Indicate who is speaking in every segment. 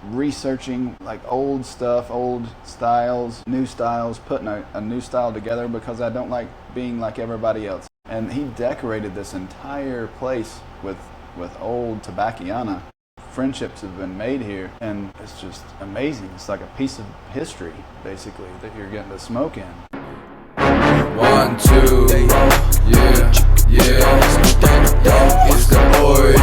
Speaker 1: researching like old stuff, old styles, putting a new style together because I don't like being like everybody else. And he decorated this entire place with old Tobacciana. Friendships have been made here, and it's just amazing. It's like a piece of history, basically, that you're getting to smoke in.
Speaker 2: 1, 2, yeah, it's the boy,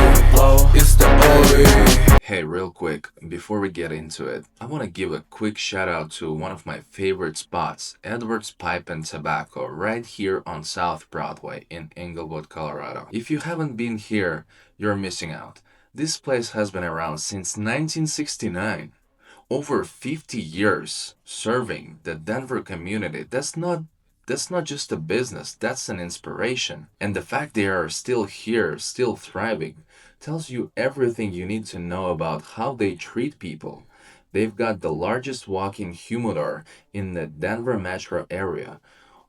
Speaker 2: it's the boy. Hey, real quick, before we get into it, I want to give a quick shout out to one of my favorite spots, Edwards Pipe and Tobacco, right here on South Broadway in Englewood, Colorado. If you haven't been here, you're missing out. This place has been around since 1969. Over 50 years serving the Denver community. That's not just a business, that's an inspiration. And the fact they are still here, still thriving, tells you everything you need to know about how they treat people. They've got the largest walk-in humidor in the Denver metro area.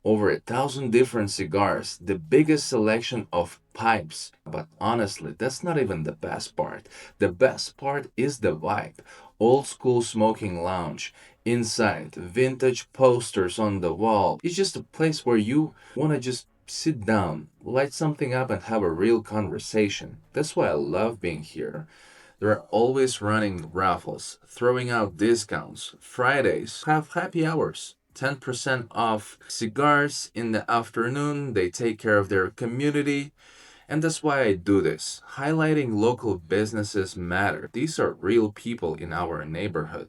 Speaker 2: Over 1,000 different cigars, the biggest selection of pipes. But honestly, that's not even the best part. The best part is the vibe. Old school smoking lounge. Inside, vintage posters on the wall. It's just a place where you want to just sit down, light something up, and have a real conversation. That's why I love being here. They're always running raffles, throwing out discounts. Fridays have happy hours. 10% off cigars in the afternoon. They take care of their community. And that's why I do this. Highlighting local businesses matter. These are real people in our neighborhood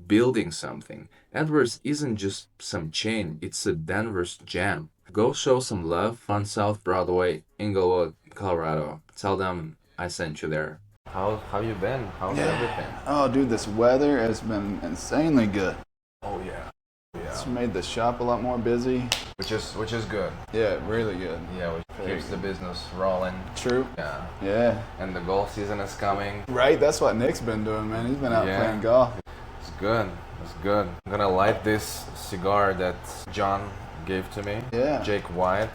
Speaker 2: building something. Edwards isn't just some chain, it's a Denver's jam. Go show some love on South Broadway, Englewood, Colorado. Tell them I sent you there. How you been? How's everything?
Speaker 1: Oh, dude, this weather has been insanely good.
Speaker 2: Oh yeah.
Speaker 1: It's made the shop a lot more busy.
Speaker 2: Which is good.
Speaker 1: Yeah, really good.
Speaker 2: Yeah, which keeps the business rolling.
Speaker 1: True.
Speaker 2: Yeah.
Speaker 1: Yeah.
Speaker 2: And the golf season is coming.
Speaker 1: Right, that's what Nick's been doing, man. He's been out playing golf.
Speaker 2: It's good. It's good. I'm gonna light this cigar that John gave to me.
Speaker 1: Yeah.
Speaker 2: Jake White.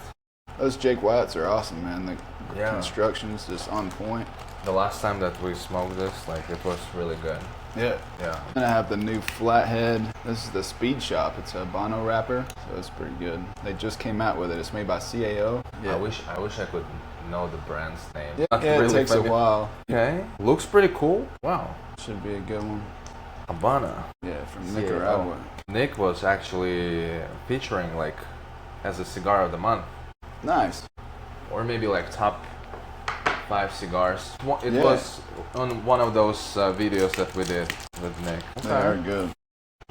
Speaker 1: Those Jake Whites are awesome, man. The construction's just on point.
Speaker 2: The last time that we smoked this, like, it was really good.
Speaker 1: Yeah.
Speaker 2: Yeah.
Speaker 1: And I have the new flathead. This is the Speed Shop. It's a Bono wrapper, so it's pretty good. They just came out with it. It's made by CAO.
Speaker 2: Yeah. I wish I could know the brand's name.
Speaker 1: Yeah, really, it takes a while.
Speaker 2: Okay. Looks pretty cool. Wow.
Speaker 1: Should be a good one.
Speaker 2: Habana.
Speaker 1: Yeah, from
Speaker 2: CAO.
Speaker 1: Nicaragua.
Speaker 2: Nick was actually featuring, like, as a cigar of the month.
Speaker 1: Nice.
Speaker 2: Or maybe like top 5 cigars. It was on one of those videos that we did with Nick.
Speaker 1: They are good.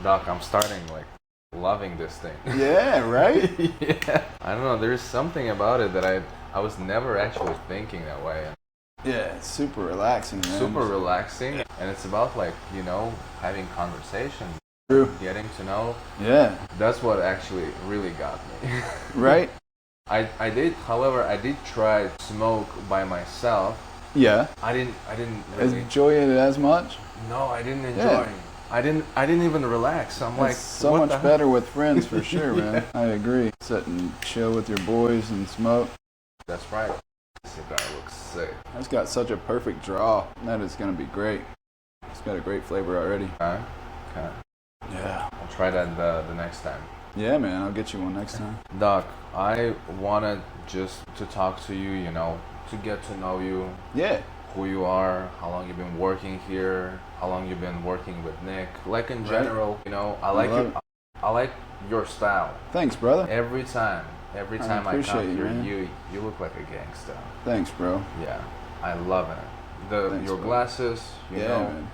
Speaker 2: Doc, I'm starting like loving this thing.
Speaker 1: Yeah, right?
Speaker 2: Yeah. I don't know, there's something about it that I was never actually thinking that way.
Speaker 1: Yeah, it's super relaxing, man.
Speaker 2: Super relaxing, and it's about, like, you know, having conversation.
Speaker 1: True.
Speaker 2: Getting to know.
Speaker 1: Yeah.
Speaker 2: That's what actually really got me.
Speaker 1: Right?
Speaker 2: I did try smoke by myself.
Speaker 1: Yeah.
Speaker 2: I didn't really
Speaker 1: enjoy it as much.
Speaker 2: No, I didn't enjoy it. I didn't even relax. I'm like,
Speaker 1: so much better with friends for sure, man. I agree. Sit and chill with your boys and smoke.
Speaker 2: That's right. This cigar looks sick.
Speaker 1: It's got such a perfect draw. That is gonna be great. It's got a great flavor already.
Speaker 2: Okay.
Speaker 1: Yeah.
Speaker 2: I'll try that the next time.
Speaker 1: Yeah, man. I'll get you one next time.
Speaker 2: Doc, I wanted just to talk to you, you know, to get to know you.
Speaker 1: Yeah.
Speaker 2: Who you are, how long you've been working here, how long you've been working with Nick. Like, in general, you know, I like your style.
Speaker 1: Thanks, brother.
Speaker 2: Every time I come here, you look like a gangster.
Speaker 1: Thanks, bro.
Speaker 2: Yeah, I love it. Your glasses, you know,
Speaker 1: man.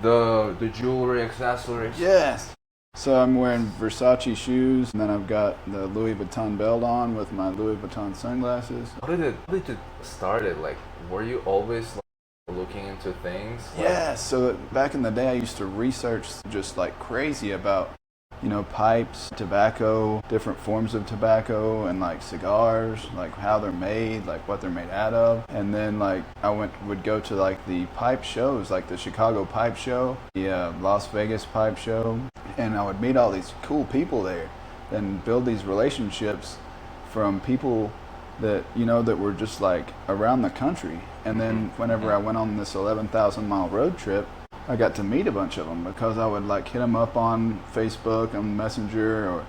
Speaker 2: The jewelry, accessories.
Speaker 1: Yes. So I'm wearing Versace shoes, and then I've got the Louis Vuitton belt on with my Louis Vuitton sunglasses.
Speaker 2: How did it start? Like, were you always looking into things?
Speaker 1: Yeah. So back in the day, I used to research just like crazy about, you know, pipes, tobacco, different forms of tobacco, and like cigars, like how they're made, like what they're made out of. And then like I would go to like the pipe shows, like the Chicago Pipe Show, the Las Vegas Pipe Show, and I would meet all these cool people there and build these relationships from people that, you know, that were just like around the country. And then whenever I went on this 11,000 mile road trip, I got to meet a bunch of them because I would like hit them up on Facebook, on Messenger, or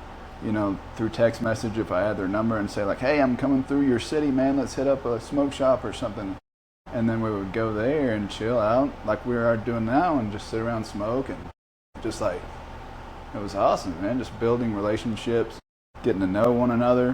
Speaker 1: through text message if I had their number and say like, hey, I'm coming through your city, man. Let's hit up a smoke shop or something. And then we would go there and chill out like we are doing now and just sit around and smoke and just like, it was awesome, man. Just building relationships, getting to know one another.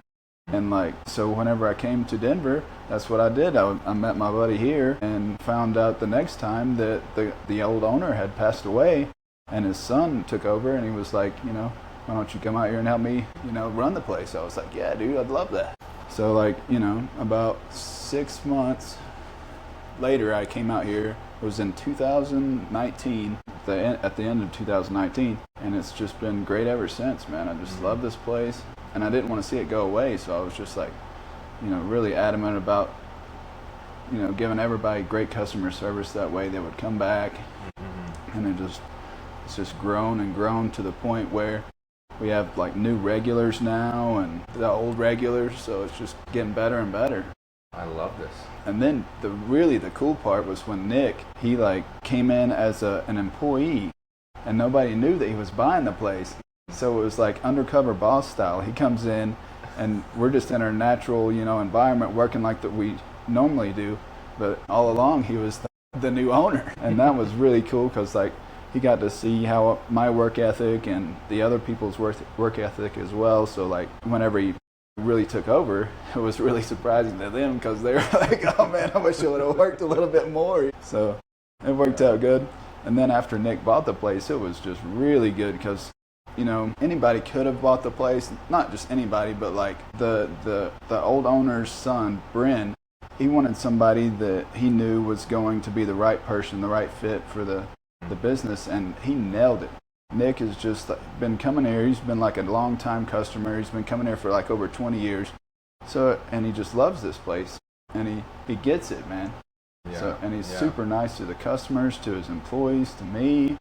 Speaker 1: And like, so whenever I came to Denver, that's what I did. I met my buddy here and found out the next time that the old owner had passed away and his son took over, and he was like, why don't you come out here and help me, run the place? I was like, yeah, dude, I'd love that. So like, about 6 months later, I came out here. It was in 2019, at the end of 2019, and it's just been great ever since, man. I just love this place, and I didn't want to see it go away, so I was just like, really adamant about, giving everybody great customer service. That way they would come back, and it's just grown and grown to the point where we have like new regulars now and the old regulars, so it's just getting better and better.
Speaker 2: I love this.
Speaker 1: And then the cool part was when Nick, he like came in as an employee and nobody knew that he was buying the place. So it was like undercover boss style. He comes in and we're just in our natural, environment working like that we normally do. But all along he was the new owner. And that was really cool because like he got to see how my work ethic and the other people's work ethic as well. So like whenever he really took over, it was really surprising to them because they were like, oh man, I wish I would have worked a little bit more. So it worked out good. And then after Nick bought the place, it was just really good because anybody could have bought the place. Not just anybody, but like the old owner's son, Bryn, he wanted somebody that he knew was going to be the right person, the right fit for the business, and he nailed it. Nick has just been coming here. He's been like a long-time customer. He's been coming here for like over 20 years. So, and he just loves this place, and he gets it, man. Yeah. So, and he's super nice to the customers, to his employees, to me.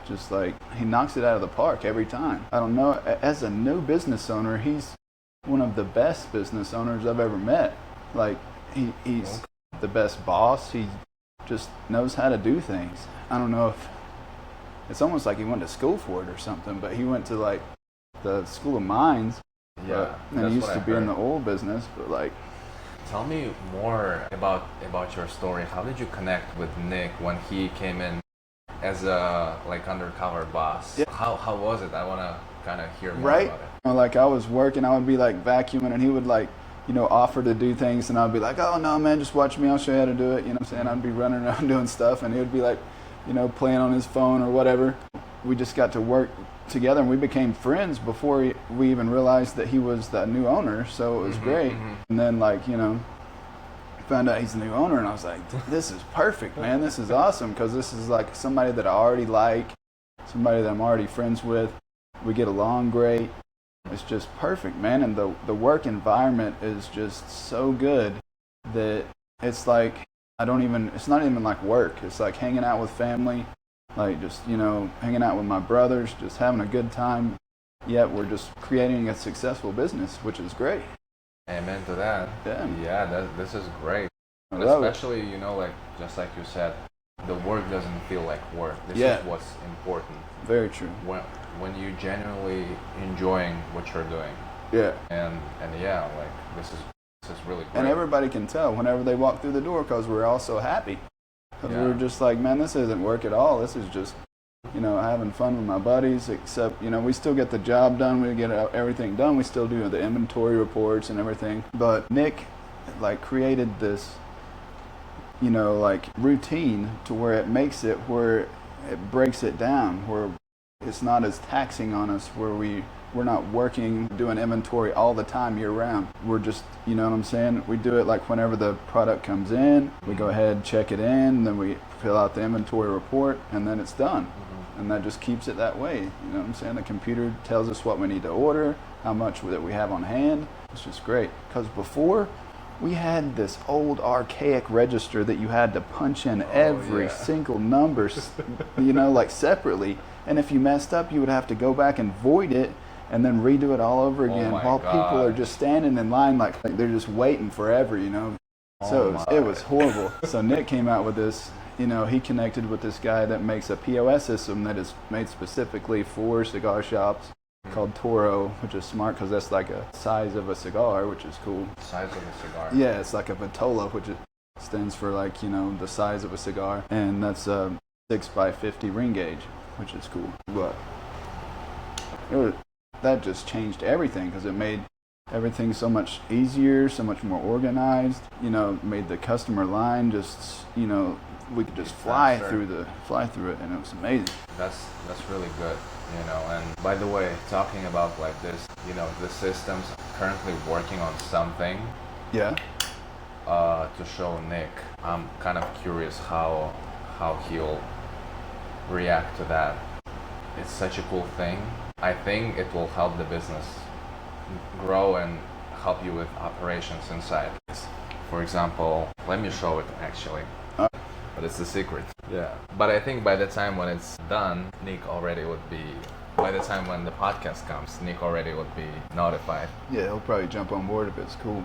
Speaker 1: Just like, he knocks it out of the park every time. I don't know, as a new business owner, he's one of the best business owners I've ever met. Like, he's the best boss. He just knows how to do things. I don't know if it's almost like he went to school for it or something, but he went to like the School of Mines.
Speaker 2: Yeah,
Speaker 1: and he used to be in the oil business, but like.
Speaker 2: Tell me more about your story. How did you connect with Nick when he came in as a like undercover boss? Yeah. How was it? I want to kind of hear more about it.
Speaker 1: Like I was working, I would be like vacuuming, and he would like, offer to do things, and I'd be like, oh no man, just watch me, I'll show you how to do it. You know what I'm saying? I'd be running around doing stuff, and he would be like, playing on his phone or whatever. We just got to work together, and we became friends before we even realized that he was the new owner, so it was great. And then like, found out he's the new owner, and I was like, this is perfect, man. This is awesome, because this is like somebody that I already like, somebody that I'm already friends with. We get along great. It's just perfect, man. And the work environment is just so good that it's like, it's not even like work. It's like hanging out with family, like just, hanging out with my brothers, just having a good time. Yet we're just creating a successful business, which is great.
Speaker 2: Amen to that. Yeah, this is great. Especially, like, just like you said, the work doesn't feel like work. This is what's important.
Speaker 1: Very true.
Speaker 2: When you genuinely enjoying what you're doing.
Speaker 1: Yeah.
Speaker 2: And yeah, like, this is really great.
Speaker 1: And everybody can tell whenever they walk through the door, because we're all so happy. Because we're just like, man, this isn't work at all. This is just, having fun with my buddies, except, we still get the job done. We get everything done. We still do the inventory reports and everything. But Nick, like, created this, like, routine to where it makes it, where it breaks it down, where it's not as taxing on us, where we're not working, doing inventory all the time year round. We're just, you know what I'm saying? We do it like whenever the product comes in, we go ahead, check it in, then we fill out the inventory report, and then it's done. And that just keeps it that way. You know what I'm saying? The computer tells us what we need to order, how much that we have on hand. It's just great. Because before, we had this old archaic register that you had to punch in every single number, like separately. And if you messed up, you would have to go back and void it and then redo it all over again while people are just standing in line like they're just waiting forever, So it was horrible. So Nick came out with this. you know, he connected with this guy that makes a POS system that is made specifically for cigar shops called Toro, which is smart because that's like a size of a cigar, which is cool.
Speaker 2: Size of a cigar.
Speaker 1: Yeah, it's like a vitola, which stands for like, you know, the size of a cigar. And that's a 6x50 ring gauge, which is cool. But that just changed everything because it made everything so much easier, so much more organized. You know, made the customer line just, you know, we could just fly through it, and it was amazing.
Speaker 2: That's really good, you know. And by the way, talking about like this, you know, the system's currently working on something.
Speaker 1: Yeah.
Speaker 2: To show Nick. I'm kind of curious how he'll react to that. It's such a cool thing. I think it will help the business grow and help you with operations inside. For example, let me show it actually. But it's a secret. Yeah. But I think by the time when it's done, by the time when the podcast comes, Nick already would be notified.
Speaker 1: Yeah, he'll probably jump on board if it's cool.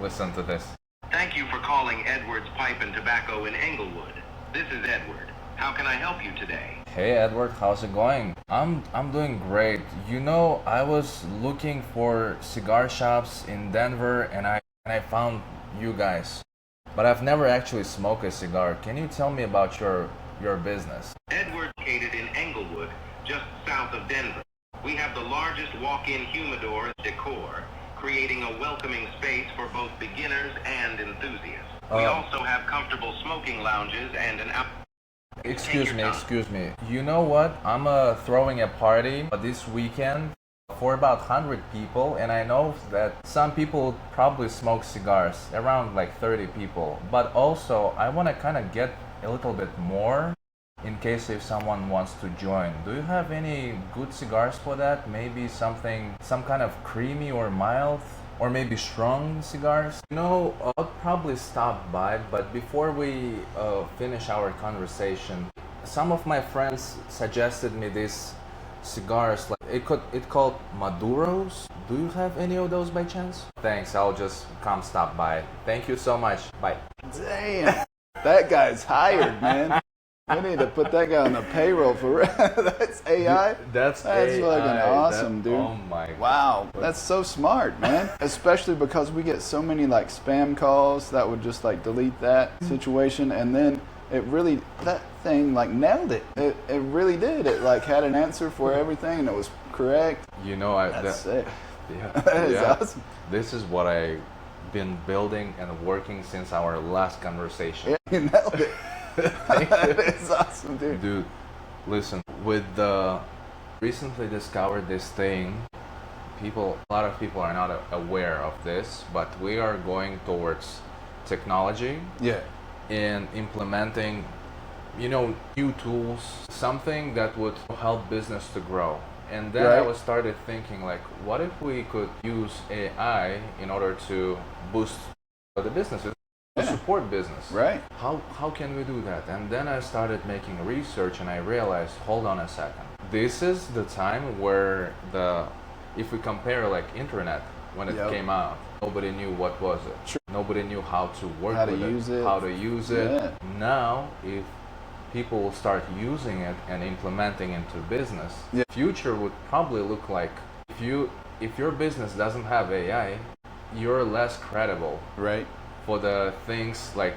Speaker 2: Listen to this.
Speaker 3: Thank you for calling Edwards Pipe and Tobacco in Englewood. This is Edward. How can I help you today?
Speaker 2: Hey Edward, how's it going? I'm doing great. You know, I was looking for cigar shops in Denver and I found you guys. But I've never actually smoked a cigar. Can you tell me about your business?
Speaker 3: Edward located in Englewood, just south of Denver. We have the largest walk-in humidor decor, creating a welcoming space for both beginners and enthusiasts. We also have comfortable smoking lounges and an
Speaker 2: Excuse me. You know what? I'm throwing a party this weekend for about 100 people, and I know that some people probably smoke cigars, around like 30 people. But also, I want to kind of get a little bit more in case if someone wants to join. Do you have any good cigars for that? Maybe some kind of creamy or mild, or maybe strong cigars? You know, I'll probably stop by, but before we finish our conversation, some of my friends suggested me these cigars, like it called Maduros. Do you have any of those by chance? Thanks, I'll just come stop by. Thank you so much. Bye.
Speaker 1: Damn, that guy's hired, man. We need to put that guy on the payroll for real. That's AI?
Speaker 2: That's
Speaker 1: fucking awesome, dude.
Speaker 2: Oh my God.
Speaker 1: Wow, that's so smart, man. Especially because we get so many like spam calls that would just like delete that situation, and then that thing like nailed it. It really did. It like had an answer for everything and it was correct.
Speaker 2: You know,
Speaker 1: that's sick.
Speaker 2: Yeah,
Speaker 1: That is awesome.
Speaker 2: This is what I've been building and working since our last conversation.
Speaker 1: Yeah, you nailed it. That is awesome, dude.
Speaker 2: Dude, listen, recently discovered this thing. A lot of people are not aware of this, but we are going towards technology.
Speaker 1: Yeah.
Speaker 2: In implementing, you know, new tools, something that would help business to grow. And then I started thinking, like, what if we could use AI in order to boost the businesses? To support business.
Speaker 1: Right.
Speaker 2: How can we do that? And then I started making research and I realized, hold on a second. This is the time where if we compare like internet when it came out, nobody knew what was it. Sure. Nobody knew how to work with it, how to use it.
Speaker 1: Yeah.
Speaker 2: Now, if people will start using it and implementing into business, the future would probably look like if your business doesn't have AI, you're less credible.
Speaker 1: Right.
Speaker 2: For the things like,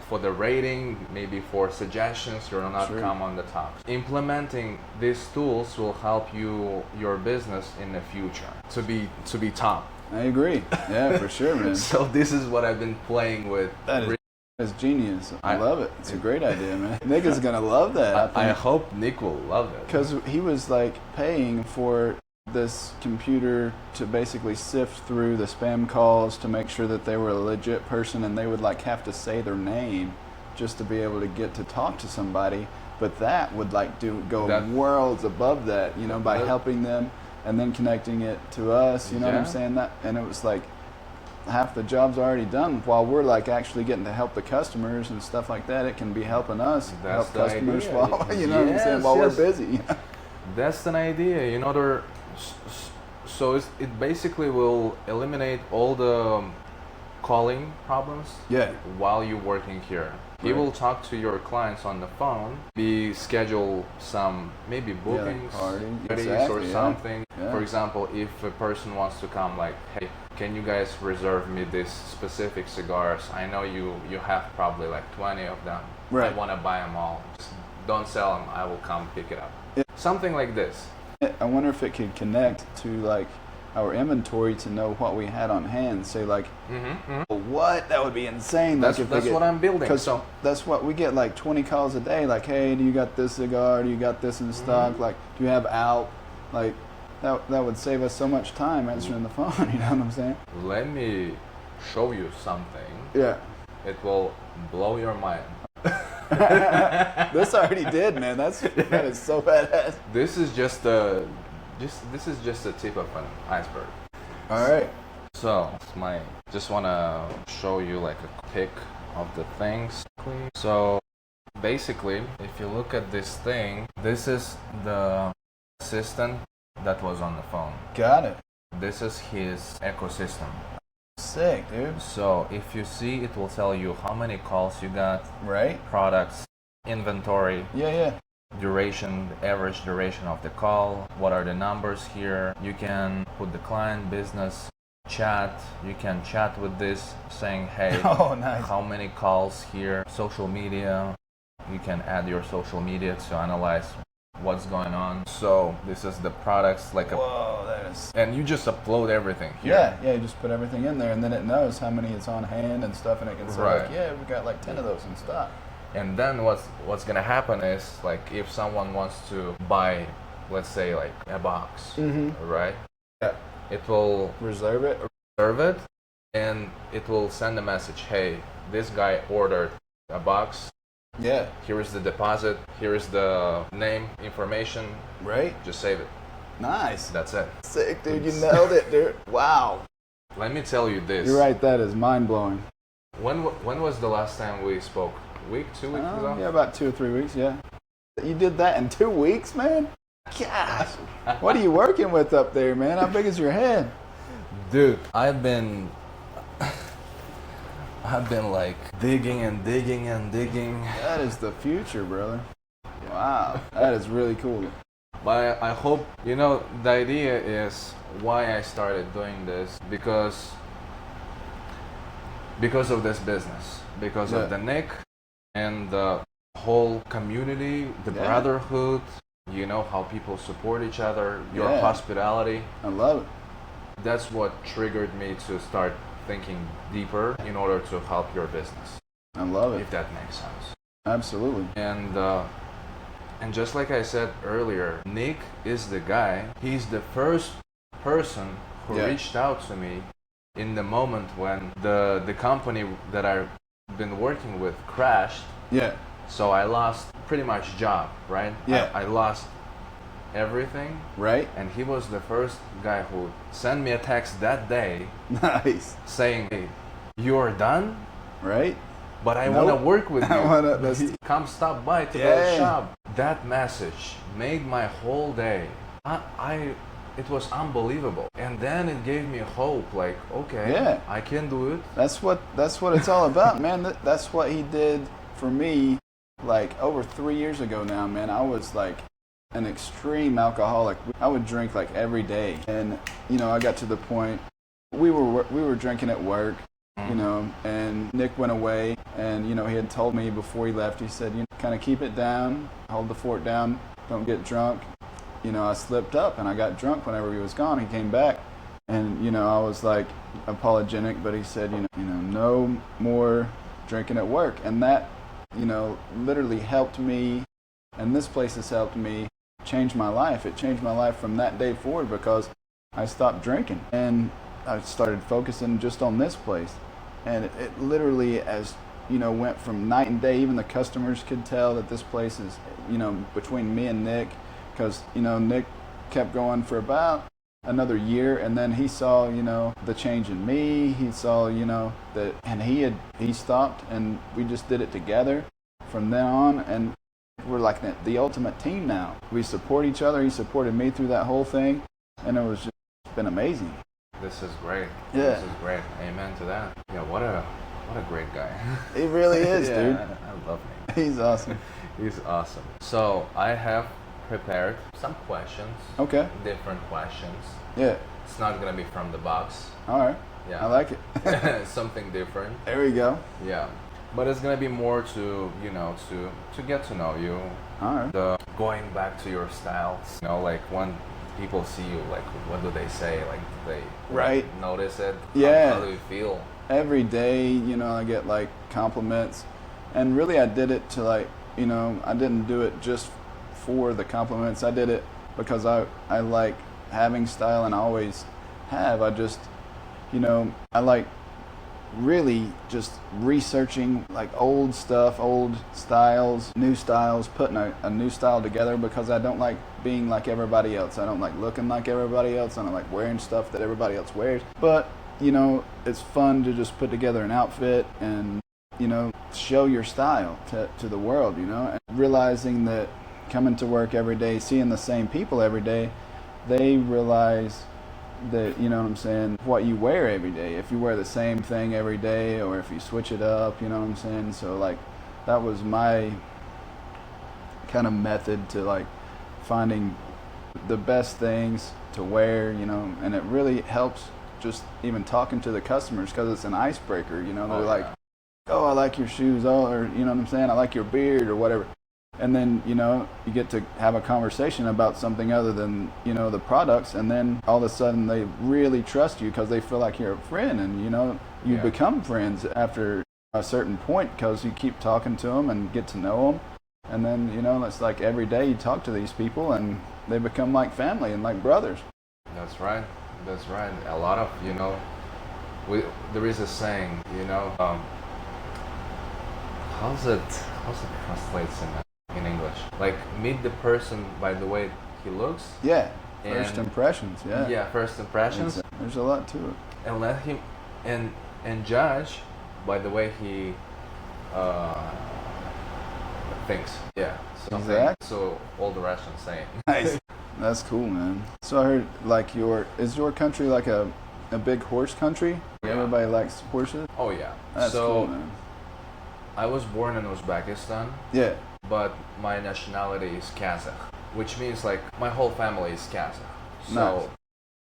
Speaker 2: for the rating, maybe for suggestions, you're not come on the top. Implementing these tools will help your business in the future to be top.
Speaker 1: I agree. Yeah, for sure, man.
Speaker 2: So this is what I've been playing with.
Speaker 1: That's genius. I love it. It's a great idea, man. Nick is gonna love that.
Speaker 2: I hope Nick will love it.
Speaker 1: Because he was like paying for this computer to basically sift through the spam calls to make sure that they were a legit person, and they would like have to say their name just to be able to get to talk to somebody. But that would like go worlds above that, you know, by helping them and then connecting it to us, you know what I'm saying? And it was like half the job's already done while we're like actually getting to help the customers and stuff like that. It can be helping us help customers while you know what I'm saying, while we're busy.
Speaker 2: That's an idea, you know. So it basically will eliminate all the calling problems while you're working here. He will talk to your clients on the phone, schedule some maybe bookings,
Speaker 1: parties,
Speaker 2: or
Speaker 1: yeah.
Speaker 2: something.
Speaker 1: Yeah.
Speaker 2: For example, if a person wants to come, like, hey, can you guys reserve me these specific cigars? I know you have probably like 20 of them.
Speaker 1: Right.
Speaker 2: I want to buy them all. Just don't sell them. I will come pick it up.
Speaker 1: Yeah.
Speaker 2: Something like this.
Speaker 1: I wonder if it could connect to like our inventory to know what we had on hand. Say like, what? That would be insane.
Speaker 2: That's
Speaker 1: like
Speaker 2: what I'm building.
Speaker 1: Because
Speaker 2: So
Speaker 1: that's what we get, like 20 calls a day. Like, hey, do you got this cigar? Do you got this in stock? Like, do you have out? Like, that would save us so much time answering the phone. You know what I'm saying?
Speaker 2: let me show you something.
Speaker 1: Yeah.
Speaker 2: It will blow your mind.
Speaker 1: This already did, man. That is so badass.
Speaker 2: This is just the tip of an iceberg.
Speaker 1: All right.
Speaker 2: So just wanna show you like a pic of the things. So basically, if you look at this thing, this is the assistant that was on the phone.
Speaker 1: Got it.
Speaker 2: This is his ecosystem.
Speaker 1: Sick, dude.
Speaker 2: So if you see, it will tell you how many calls you got,
Speaker 1: Right?
Speaker 2: products, inventory,
Speaker 1: Yeah.
Speaker 2: duration, the average duration of the call, what are the numbers here. You can put the client, business, chat. You can chat with this saying, hey,
Speaker 1: Oh, nice.
Speaker 2: how many calls here, social media. You can add your social media to analyze what's going on. So this is the products, like
Speaker 1: Whoa, that is.
Speaker 2: and you just upload everything here.
Speaker 1: Yeah. You just put everything in there, and then it knows how many it's on hand and stuff, and it can say,
Speaker 2: Right.
Speaker 1: like, yeah, we got like 10 of those in stock.
Speaker 2: And then what's gonna happen is, like, if someone wants to buy, let's say, like a box, right?
Speaker 1: Yeah.
Speaker 2: It will
Speaker 1: Reserve it.
Speaker 2: reserve it, and it will send a message, hey, this guy ordered a box.
Speaker 1: Yeah.
Speaker 2: Here is the deposit. Here is the name, information.
Speaker 1: Right?
Speaker 2: Just save it.
Speaker 1: Nice.
Speaker 2: That's it.
Speaker 1: Sick, dude. You nailed it, dude. Wow.
Speaker 2: Let me tell you this.
Speaker 1: You're right. That is mind-blowing.
Speaker 2: When was the last time we spoke? Week, 2 weeks ago?
Speaker 1: Yeah, about 2 or 3 weeks, yeah. You did that in 2 weeks, man? Gosh. What are you working with up there, man? How big is your head?
Speaker 2: Dude, I've been like digging and digging and digging.
Speaker 1: That is the future, brother. Wow. That is really cool.
Speaker 2: But I hope, the idea is why I started doing this, because of this business, because of the Nick and the whole community, the brotherhood, how people support each other, your hospitality.
Speaker 1: I love it.
Speaker 2: That's what triggered me to start thinking deeper in order to help your business.
Speaker 1: I love it.
Speaker 2: If that makes sense.
Speaker 1: Absolutely.
Speaker 2: And just like I said earlier, Nick is the guy. He's the first person who reached out to me in the moment when the company that I've been working with crashed.
Speaker 1: Yeah.
Speaker 2: So I lost pretty much job, right?
Speaker 1: Yeah.
Speaker 2: I lost everything.
Speaker 1: Right?
Speaker 2: And he was the first guy who sent me a text that day
Speaker 1: Nice.
Speaker 2: saying, hey, you're done?
Speaker 1: Right?
Speaker 2: But I want to work with you.
Speaker 1: That's
Speaker 2: Come stop by to the shop. That message made my whole day. It was unbelievable. And then it gave me hope, like, okay, I can do it.
Speaker 1: That's what it's all about, man. That's what he did for me, like over 3 years ago now, man. I was like an extreme alcoholic. I would drink like every day, and I got to the point we were drinking at work, and Nick went away, and he had told me before he left, he said, kind of keep it down, hold the fort down, don't get drunk. I slipped up and I got drunk whenever he was gone. He came back, and I was like apologetic, but he said, no more drinking at work, and that literally helped me, and this place has helped me change my life. It changed my life from that day forward because I stopped drinking and I started focusing just on this place, and it literally, as went from night and day. Even the customers could tell that this place is between me and Nick, because Nick kept going for about another year, and then he saw the change in me. He saw that, and he stopped, and we just did it together from then on, and we're like the ultimate team now. We support each other. He supported me through that whole thing, and it was just been amazing.
Speaker 2: This is great.
Speaker 1: Yeah.
Speaker 2: This is great. Amen to that. Yeah, what a what a great guy.
Speaker 1: He really is,
Speaker 2: Yeah,
Speaker 1: dude.
Speaker 2: I love him.
Speaker 1: He's awesome.
Speaker 2: He's awesome. So I have prepared some questions.
Speaker 1: Okay.
Speaker 2: Different questions.
Speaker 1: Yeah.
Speaker 2: It's not gonna be from the box.
Speaker 1: All right.
Speaker 2: Yeah.
Speaker 1: I like it.
Speaker 2: Something different.
Speaker 1: There we go.
Speaker 2: Yeah. But it's gonna be more to, you know, to get to know you.
Speaker 1: All right.
Speaker 2: Going back to your styles. You know, like when people see you, like what do they say? Like do they
Speaker 1: Right.
Speaker 2: notice it?
Speaker 1: Yeah.
Speaker 2: How do you feel?
Speaker 1: Every day, you know, I get like compliments, and really I did it to like, you know, I didn't do it just for the compliments. I did it because I like having style, and I always have. I just, you know, I like really just researching like old stuff, old styles, putting a new style together, because I don't like being like everybody else. I don't like looking like everybody else. I don't like wearing stuff that everybody else wears. But, you know, it's fun to just put together an outfit and, you know, show your style to the world, you know, and realizing that coming to work every day, seeing the same people every day, they realize that, you know what I'm saying, what you wear every day. If you wear the same thing every day, or if you switch it up, you know what I'm saying. So like that was my kind of method to like finding the best things to wear, you know, and it really helps just even talking to the customers, because it's an icebreaker, you know. They're like, oh, I like your shoes, oh, or you know what I'm saying, I like your beard or whatever. And then, you know, you get to have a conversation about something other than, you know, the products, and then all of a sudden they really trust you because they feel like you're a friend, and, you know, you become friends after a certain point because you keep talking to them and get to know them. And then, you know, it's like every day you talk to these people and they become like family and like brothers.
Speaker 2: That's right. That's right. A lot of, you know, there is a saying, you know, how's it translates in English? Like, meet the person by the way he looks.
Speaker 1: Yeah. First impressions. Yeah.
Speaker 2: Yeah, first impressions.
Speaker 1: There's a lot to it.
Speaker 2: And let him and judge by the way he thinks. Yeah.
Speaker 1: Exactly.
Speaker 2: So all the Russians saying.
Speaker 1: Nice. That's cool, man. So I heard like is your country like a big horse country?
Speaker 2: Yeah.
Speaker 1: Everybody likes horses?
Speaker 2: Oh yeah.
Speaker 1: That's
Speaker 2: so
Speaker 1: cool, man.
Speaker 2: I was born in Uzbekistan.
Speaker 1: Yeah.
Speaker 2: But my nationality is Kazakh, which means like my whole family is Kazakh. So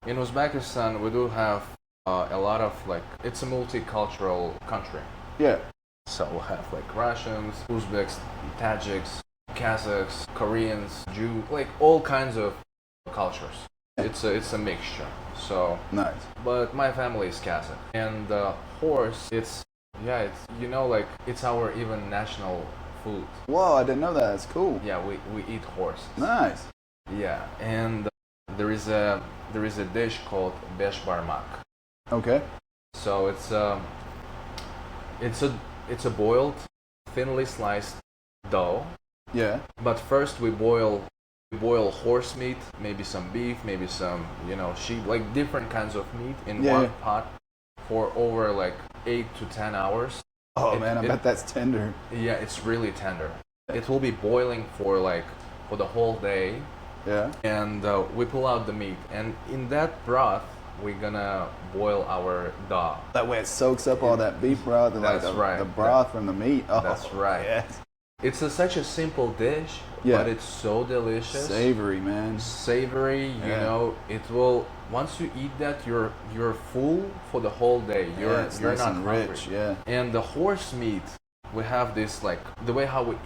Speaker 2: in Uzbekistan we do have a lot of like, it's a multicultural country.
Speaker 1: Yeah.
Speaker 2: So we'll have like Russians, Uzbeks, Tajiks, Kazakhs, Koreans, Jews, like all kinds of cultures. It's a mixture. So
Speaker 1: nice.
Speaker 2: But my family is Kazakh, and the horse, it's you know, like it's our even national food.
Speaker 1: Whoa, I didn't know that. That's cool.
Speaker 2: Yeah, we eat horse.
Speaker 1: Nice.
Speaker 2: Yeah, and there is a dish called besh barmak.
Speaker 1: Okay.
Speaker 2: So it's a boiled, thinly sliced dough.
Speaker 1: Yeah.
Speaker 2: But first we boil horse meat, maybe some beef, maybe some, you know, sheep, like different kinds of meat in one pot for over like 8 to 10 hours.
Speaker 1: Oh man, I bet that's tender.
Speaker 2: Yeah, it's really tender. It will be boiling for the whole day.
Speaker 1: Yeah.
Speaker 2: And we pull out the meat, and in that broth we're gonna boil our dough.
Speaker 1: That way it soaks up all that beef broth and
Speaker 2: That's right.
Speaker 1: the broth from the meat. Oh,
Speaker 2: That's right.
Speaker 1: Yes.
Speaker 2: It's such a simple dish, but it's so delicious.
Speaker 1: Savory, man.
Speaker 2: Savory, you know, it will, once you eat that, you're full for the whole day. You're
Speaker 1: nice
Speaker 2: not
Speaker 1: and
Speaker 2: hungry.
Speaker 1: rich, yeah.
Speaker 2: And the horse meat, we have this, like, the way how we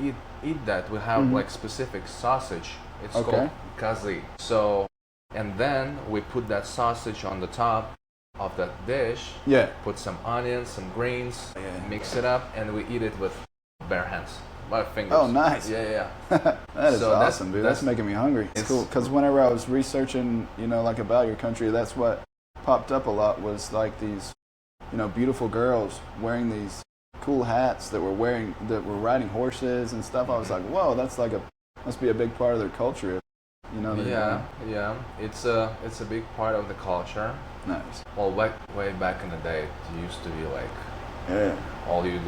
Speaker 2: eat that, we have like specific sausage. It's called kazi. So, and then we put that sausage on the top of that dish.
Speaker 1: Yeah.
Speaker 2: Put some onions, some greens, mix it up, and we eat it with bare hands. My fingers.
Speaker 1: Oh, nice.
Speaker 2: Yeah.
Speaker 1: That is awesome, dude. That's making me hungry.
Speaker 2: It's
Speaker 1: cool. Because whenever I was researching, you know, like about your country, that's what popped up a lot was like these, you know, beautiful girls wearing these cool hats that were riding horses and stuff. I was like, whoa, that's like must be a big part of their culture. You know.
Speaker 2: Yeah. It's a big part of the culture.
Speaker 1: Nice.
Speaker 2: Well, way back in the day, it used to be like.
Speaker 1: Yeah.
Speaker 2: All you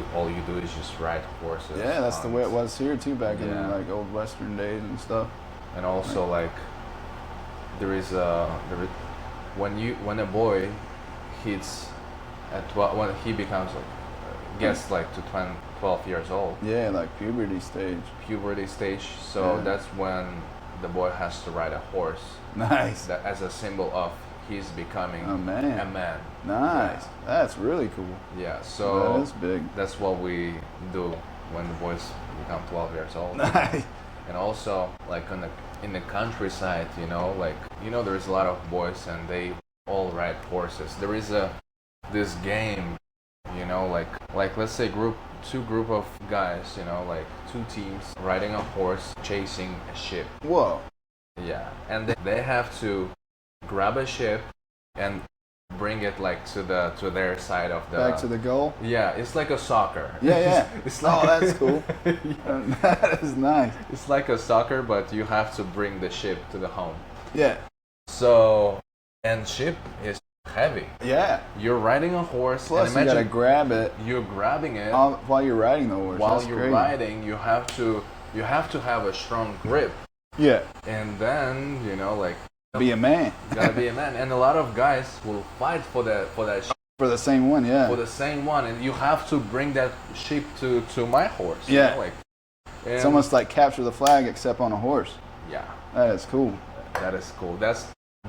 Speaker 2: do is just ride horses.
Speaker 1: Yeah, that's the way it was here too back in like old Western days and stuff.
Speaker 2: And also like when a boy hits at 12, when he becomes like gets like to 12 years old.
Speaker 1: Yeah, like puberty stage. So
Speaker 2: Yeah. That's when the boy has to ride a horse.
Speaker 1: Nice.
Speaker 2: That as a symbol of he's becoming
Speaker 1: A man.
Speaker 2: A man.
Speaker 1: Nice. That's really cool.
Speaker 2: Yeah. So
Speaker 1: That is big.
Speaker 2: that's what we do when the boys become 12 years old.
Speaker 1: Nice.
Speaker 2: And also, like in the countryside, like there's a lot of boys and they all ride horses. There is this game, like let's say two group of guys, like two teams riding a horse chasing a ship.
Speaker 1: Whoa.
Speaker 2: Yeah, and they have to grab a ship and bring it like to their side of the
Speaker 1: Back to the goal.
Speaker 2: Yeah, it's like a soccer.
Speaker 1: Yeah.
Speaker 2: It's
Speaker 1: Oh,
Speaker 2: like
Speaker 1: that's cool. That is nice.
Speaker 2: It's like a soccer, but you have to bring the ship to the home.
Speaker 1: Yeah.
Speaker 2: So, and ship is heavy.
Speaker 1: Yeah.
Speaker 2: You're riding a horse.
Speaker 1: Plus,
Speaker 2: and
Speaker 1: you
Speaker 2: imagine
Speaker 1: gotta grab it
Speaker 2: you're grabbing it
Speaker 1: while you're riding the horse.
Speaker 2: while
Speaker 1: That's
Speaker 2: you're
Speaker 1: crazy.
Speaker 2: riding. You have to have a strong grip,
Speaker 1: Yeah.
Speaker 2: and then like
Speaker 1: Be a man.
Speaker 2: you gotta be a man. And a lot of guys will fight for that ship,
Speaker 1: For the same one, yeah.
Speaker 2: for the same one, and you have to bring that sheep to my horse.
Speaker 1: Yeah.
Speaker 2: It's
Speaker 1: It's almost like capture the flag except on a horse.
Speaker 2: yeah.
Speaker 1: That is cool.
Speaker 2: That is cool.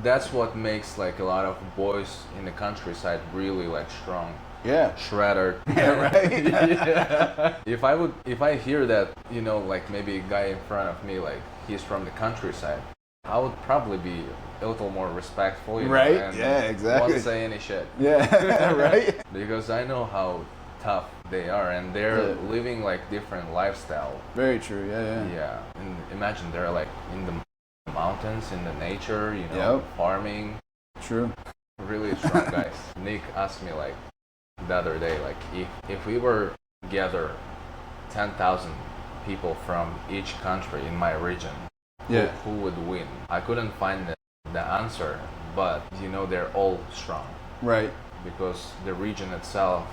Speaker 2: That's what makes like a lot of boys in the countryside really like strong.
Speaker 1: Yeah.
Speaker 2: Shredder.
Speaker 1: Yeah, right?
Speaker 2: Yeah. If I hear that, like maybe a guy in front of me, like he's from the countryside, I would probably be a little more respectful,
Speaker 1: Right?
Speaker 2: and
Speaker 1: Yeah, exactly.
Speaker 2: won't say any shit.
Speaker 1: Yeah. Right?
Speaker 2: Because I know how tough they are, and they're
Speaker 1: Yeah.
Speaker 2: living like different lifestyle.
Speaker 1: Very true. Yeah.
Speaker 2: Yeah, and imagine they're like in the mountains, in the nature,
Speaker 1: Yep.
Speaker 2: farming.
Speaker 1: True.
Speaker 2: Really strong guys. Nick asked me like the other day, like if we were gather 10,000 people from each country in my region,
Speaker 1: Yeah.
Speaker 2: who would win? I couldn't find the answer, but they're all strong
Speaker 1: Right.
Speaker 2: because the region itself,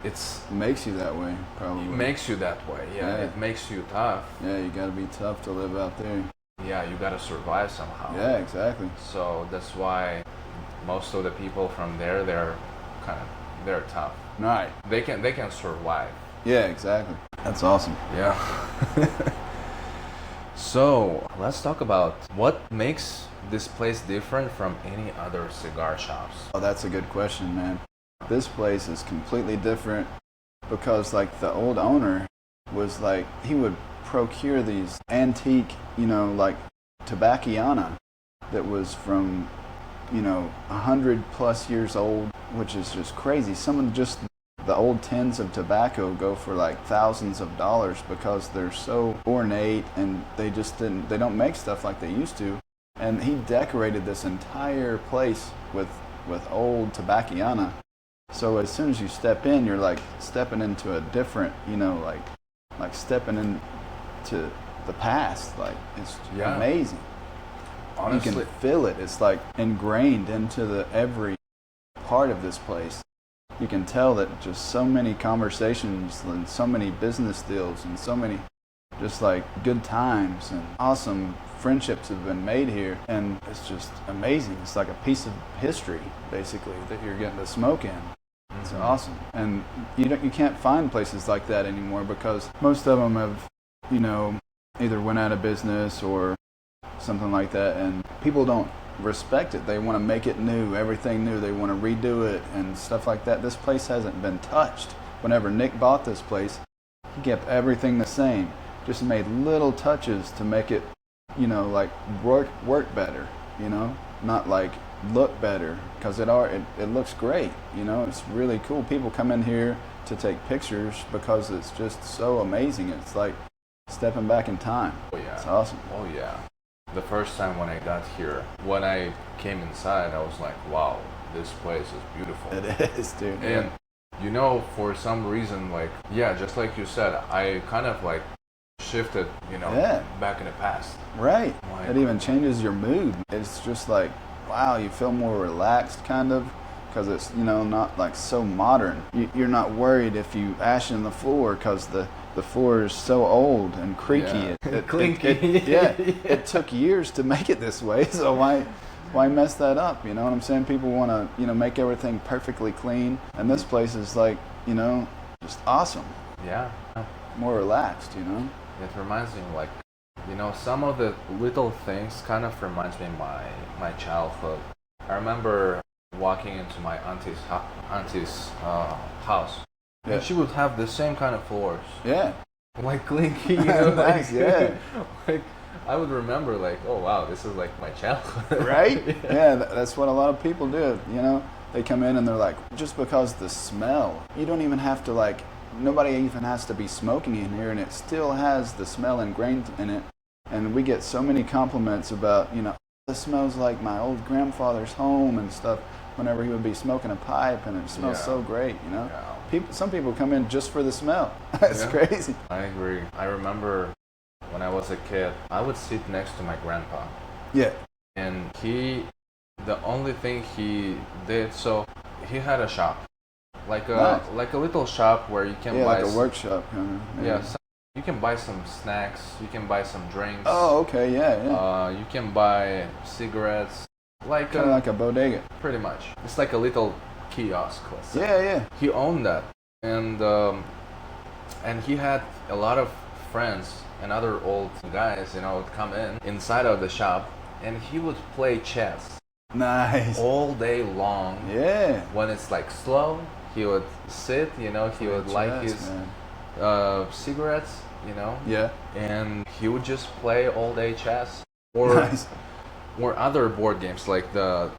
Speaker 2: it's
Speaker 1: Makes you that way, probably.
Speaker 2: it makes you that way. Yeah,
Speaker 1: Yeah.
Speaker 2: it makes you tough.
Speaker 1: Yeah, you gotta be tough to live out there.
Speaker 2: Yeah, you gotta survive somehow.
Speaker 1: Yeah, exactly.
Speaker 2: So that's why most of the people from there, they're tough.
Speaker 1: Right.
Speaker 2: They can survive.
Speaker 1: Yeah, exactly. That's awesome.
Speaker 2: Yeah. So let's talk about what makes this place different from any other cigar shops.
Speaker 1: Oh, that's a good question, man. This place is completely different because, like, the old owner was like, he would procure these antique, like tobacconist that was from, 100+ years old, which is just crazy. Some of just the old tins of tobacco go for like thousands of dollars because they're so ornate and they don't make stuff like they used to. And he decorated this entire place with old tobacconist. So as soon as you step in, you're like stepping into a different, like stepping into the past. Like, it's
Speaker 2: Yeah.
Speaker 1: amazing.
Speaker 2: Honestly,
Speaker 1: You can feel it. It's like ingrained into every part of this place. You can tell that just so many conversations and so many business deals and so many just like good times and awesome friendships have been made here, and it's just amazing. It's like a piece of history basically that you're getting to smoke in. It's awesome. And you can't find places like that anymore because most of them have, either went out of business or something like that, and people don't respect it. They want to make it new, everything new. They want to redo it and stuff like that. This place hasn't been touched. Whenever Nick bought this place, he kept everything the same, just made little touches to make it, like work better, not like look better, because it looks great. It's really cool. People come in here to take pictures because it's just so amazing. It's like stepping back in time.
Speaker 2: oh yeah.
Speaker 1: It's awesome.
Speaker 2: Oh yeah. The first time when I got here, when I came inside, I was like, wow, this place is beautiful.
Speaker 1: It is, dude.
Speaker 2: And for some reason, like, yeah, just like you said, I kind of like shifted,
Speaker 1: Yeah.
Speaker 2: back in the past.
Speaker 1: Right.
Speaker 2: Like-
Speaker 1: It even changes your mood. It's just like, wow, you feel more relaxed kind of because it's, not like so modern. You're not worried if you ash in the floor because the floor is so old and creaky.
Speaker 2: Yeah. Clinky.
Speaker 1: Yeah. It took years to make it this way, so why mess that up? You know what I'm saying? People want to, make everything perfectly clean. And this place is like, just awesome,
Speaker 2: Yeah.
Speaker 1: more relaxed, you know?
Speaker 2: It reminds me like, some of the little things kind of reminds me of my childhood. I remember walking into my auntie's house,
Speaker 1: Yeah.
Speaker 2: and she would have the same kind of floors,
Speaker 1: Yeah.
Speaker 2: like clinky, like,
Speaker 1: Nice, yeah.
Speaker 2: like I would remember like, oh wow, this is like my childhood,
Speaker 1: Right? Yeah, that's what a lot of people do, you know? They come in and they're like, just because the smell, you don't even have to like, nobody even has to be smoking in here and it still has the smell ingrained in it. And we get so many compliments about, this smells like my old grandfather's home and stuff whenever he would be smoking a pipe and it smells
Speaker 2: Yeah.
Speaker 1: so great, you know?
Speaker 2: Yeah.
Speaker 1: Some people come in just for the smell. That's
Speaker 2: Yeah.
Speaker 1: crazy.
Speaker 2: I agree. I remember when I was a kid, I would sit next to my grandpa,
Speaker 1: Yeah.
Speaker 2: and the only thing he did, so he had a shop, like
Speaker 1: Nice.
Speaker 2: a little shop where you can
Speaker 1: Yeah,
Speaker 2: buy
Speaker 1: like a workshop kind of.
Speaker 2: yeah, you can buy some snacks, you can buy some drinks.
Speaker 1: Oh, okay, yeah.
Speaker 2: You can buy cigarettes, like
Speaker 1: Kind of like a bodega.
Speaker 2: pretty much. It's like a little kiosk. Let's say.
Speaker 1: Yeah.
Speaker 2: He owned that, and he had a lot of friends and other old guys, would come inside of the shop, and he would play chess
Speaker 1: Nice.
Speaker 2: all day long.
Speaker 1: Yeah.
Speaker 2: When it's like slow, he would sit, he would light
Speaker 1: Chess,
Speaker 2: his
Speaker 1: man.
Speaker 2: cigarettes,
Speaker 1: Yeah.
Speaker 2: and he would just play all day chess or
Speaker 1: Nice.
Speaker 2: or other board games like the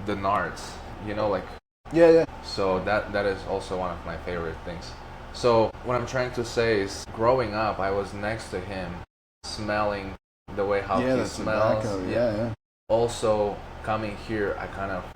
Speaker 2: nards, like.
Speaker 1: Yeah.
Speaker 2: So that is also one of my favorite things. So what I'm trying to say is, growing up, I was next to him, smelling the way how
Speaker 1: Yeah,
Speaker 2: he
Speaker 1: the
Speaker 2: smells.
Speaker 1: tobacco. Yeah.
Speaker 2: Also, coming here,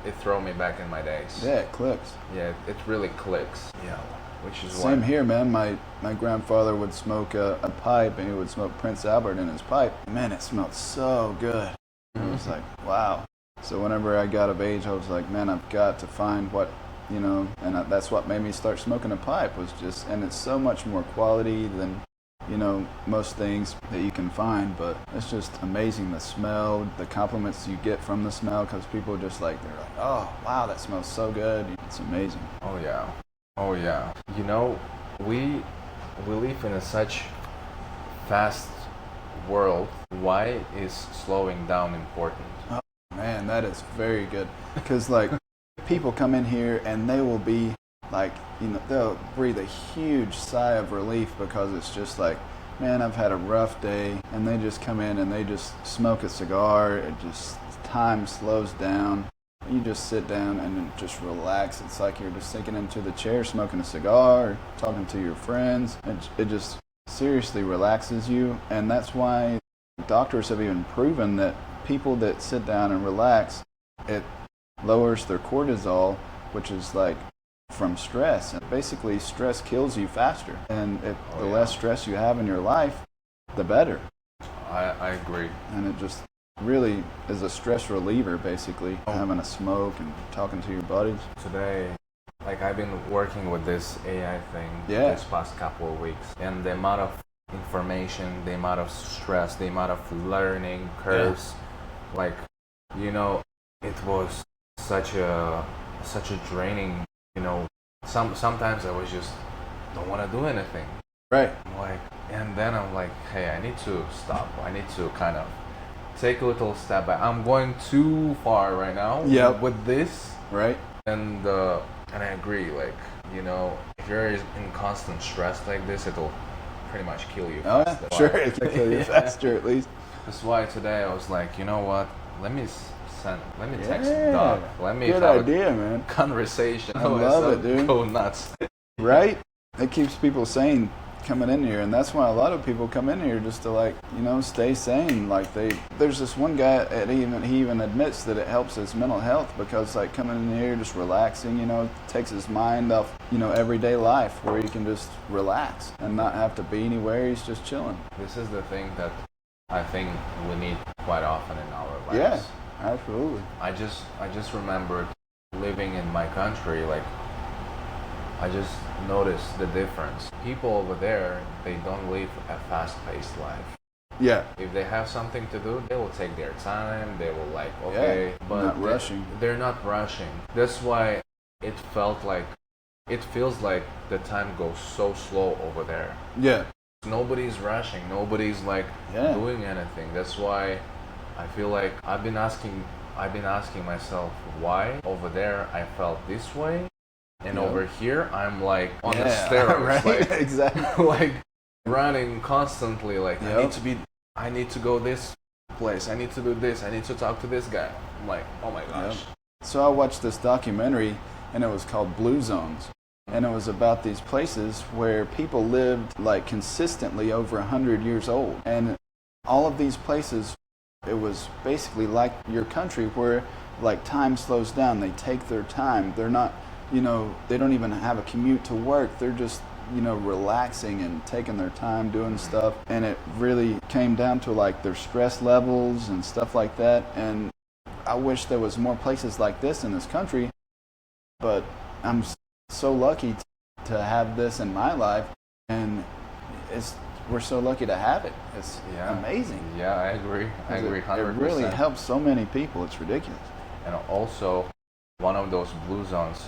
Speaker 2: it throw me back in my days.
Speaker 1: Yeah, it clicks.
Speaker 2: Yeah, it really clicks. Yeah, which is
Speaker 1: Same
Speaker 2: why.
Speaker 1: here, man. My grandfather would smoke a pipe, and he would smoke Prince Albert in his pipe. Man, it smelled so good. It was like, wow. So whenever I got of age, I was like, man, I've got to find what, and that's what made me start smoking a pipe, was just, and it's so much more quality than, most things that you can find, but it's just amazing, the smell, the compliments you get from the smell, because people just they're like, oh, wow, that smells so good. It's amazing.
Speaker 2: Oh yeah. We live in such fast world. Why is slowing down important?
Speaker 1: Man, that is very good. Because, people come in here and they will be they'll breathe a huge sigh of relief because it's just like, man, I've had a rough day. And they just come in and they just smoke a cigar. Time slows down. You just sit down and just relax. It's like you're just sinking into the chair, smoking a cigar, or talking to your friends. It just seriously relaxes you. And that's why doctors have even proven that people that sit down and relax, it lowers their cortisol, which is from stress. And basically, stress kills you faster. And the less stress you have in your life, the better.
Speaker 2: I agree.
Speaker 1: And it just really is a stress reliever, basically, having a smoke and talking to your buddies.
Speaker 2: Today, I've been working with this AI thing
Speaker 1: Yeah.
Speaker 2: this past couple of weeks, and the amount of information, the amount of stress, the amount of learning curves, it was such a draining, sometimes I was just don't want to do anything.
Speaker 1: Right.
Speaker 2: And then I'm like, hey, I need to stop. I need to kind of take a little step back. I'm going too far right now with this.
Speaker 1: Right.
Speaker 2: And I agree, if you're in constant stress like this, it'll pretty much kill you.
Speaker 1: Oh,
Speaker 2: fast.
Speaker 1: yeah. Sure, it can kill you faster, at least.
Speaker 2: That's why today I was like, you know what? Let me text Doc. Let me
Speaker 1: Good
Speaker 2: have
Speaker 1: idea,
Speaker 2: a
Speaker 1: man.
Speaker 2: conversation.
Speaker 1: I love it, dude.
Speaker 2: Go nuts.
Speaker 1: Right? It keeps people sane coming in here, and that's why a lot of people come in here just to stay sane. There's this one guy, he even admits that it helps his mental health because coming in here, just relaxing, takes his mind off, everyday life where he can just relax and not have to be anywhere. He's just chilling.
Speaker 2: This is the thing that I think we need quite often in our lives.
Speaker 1: Yeah, absolutely.
Speaker 2: I just remembered living in my country, I just noticed the difference. People over there, they don't live a fast-paced life.
Speaker 1: Yeah.
Speaker 2: If they have something to do, they will take their time. They will okay, but
Speaker 1: not rushing.
Speaker 2: They're not rushing. That's why it felt like it feels like the time goes so slow over there.
Speaker 1: Yeah.
Speaker 2: Nobody's rushing, nobody's like doing anything. That's why I feel like I've been asking myself why over there I felt this way, and over here I'm like on the steroids,
Speaker 1: right?
Speaker 2: like
Speaker 1: exactly,
Speaker 2: like running constantly. Like I need to go this place, I need to do this, I need to talk to this guy. I'm like, oh my gosh.
Speaker 1: So I watched this documentary, and it was called Blue Zones. And it was about these places where people lived like consistently over 100 years old. And all of these places, it was basically like your country where like time slows down. They take their time. They're not, they don't even have a commute to work. They're just, relaxing and taking their time doing stuff. And it really came down to like their stress levels and stuff like that. And I wish there was more places like this in this country, but I'm so lucky to have this in my life, and we're so lucky to have it. It's amazing.
Speaker 2: Yeah, I agree. I agree 100%.
Speaker 1: It really helps so many people. It's ridiculous.
Speaker 2: And also, one of those blue zones.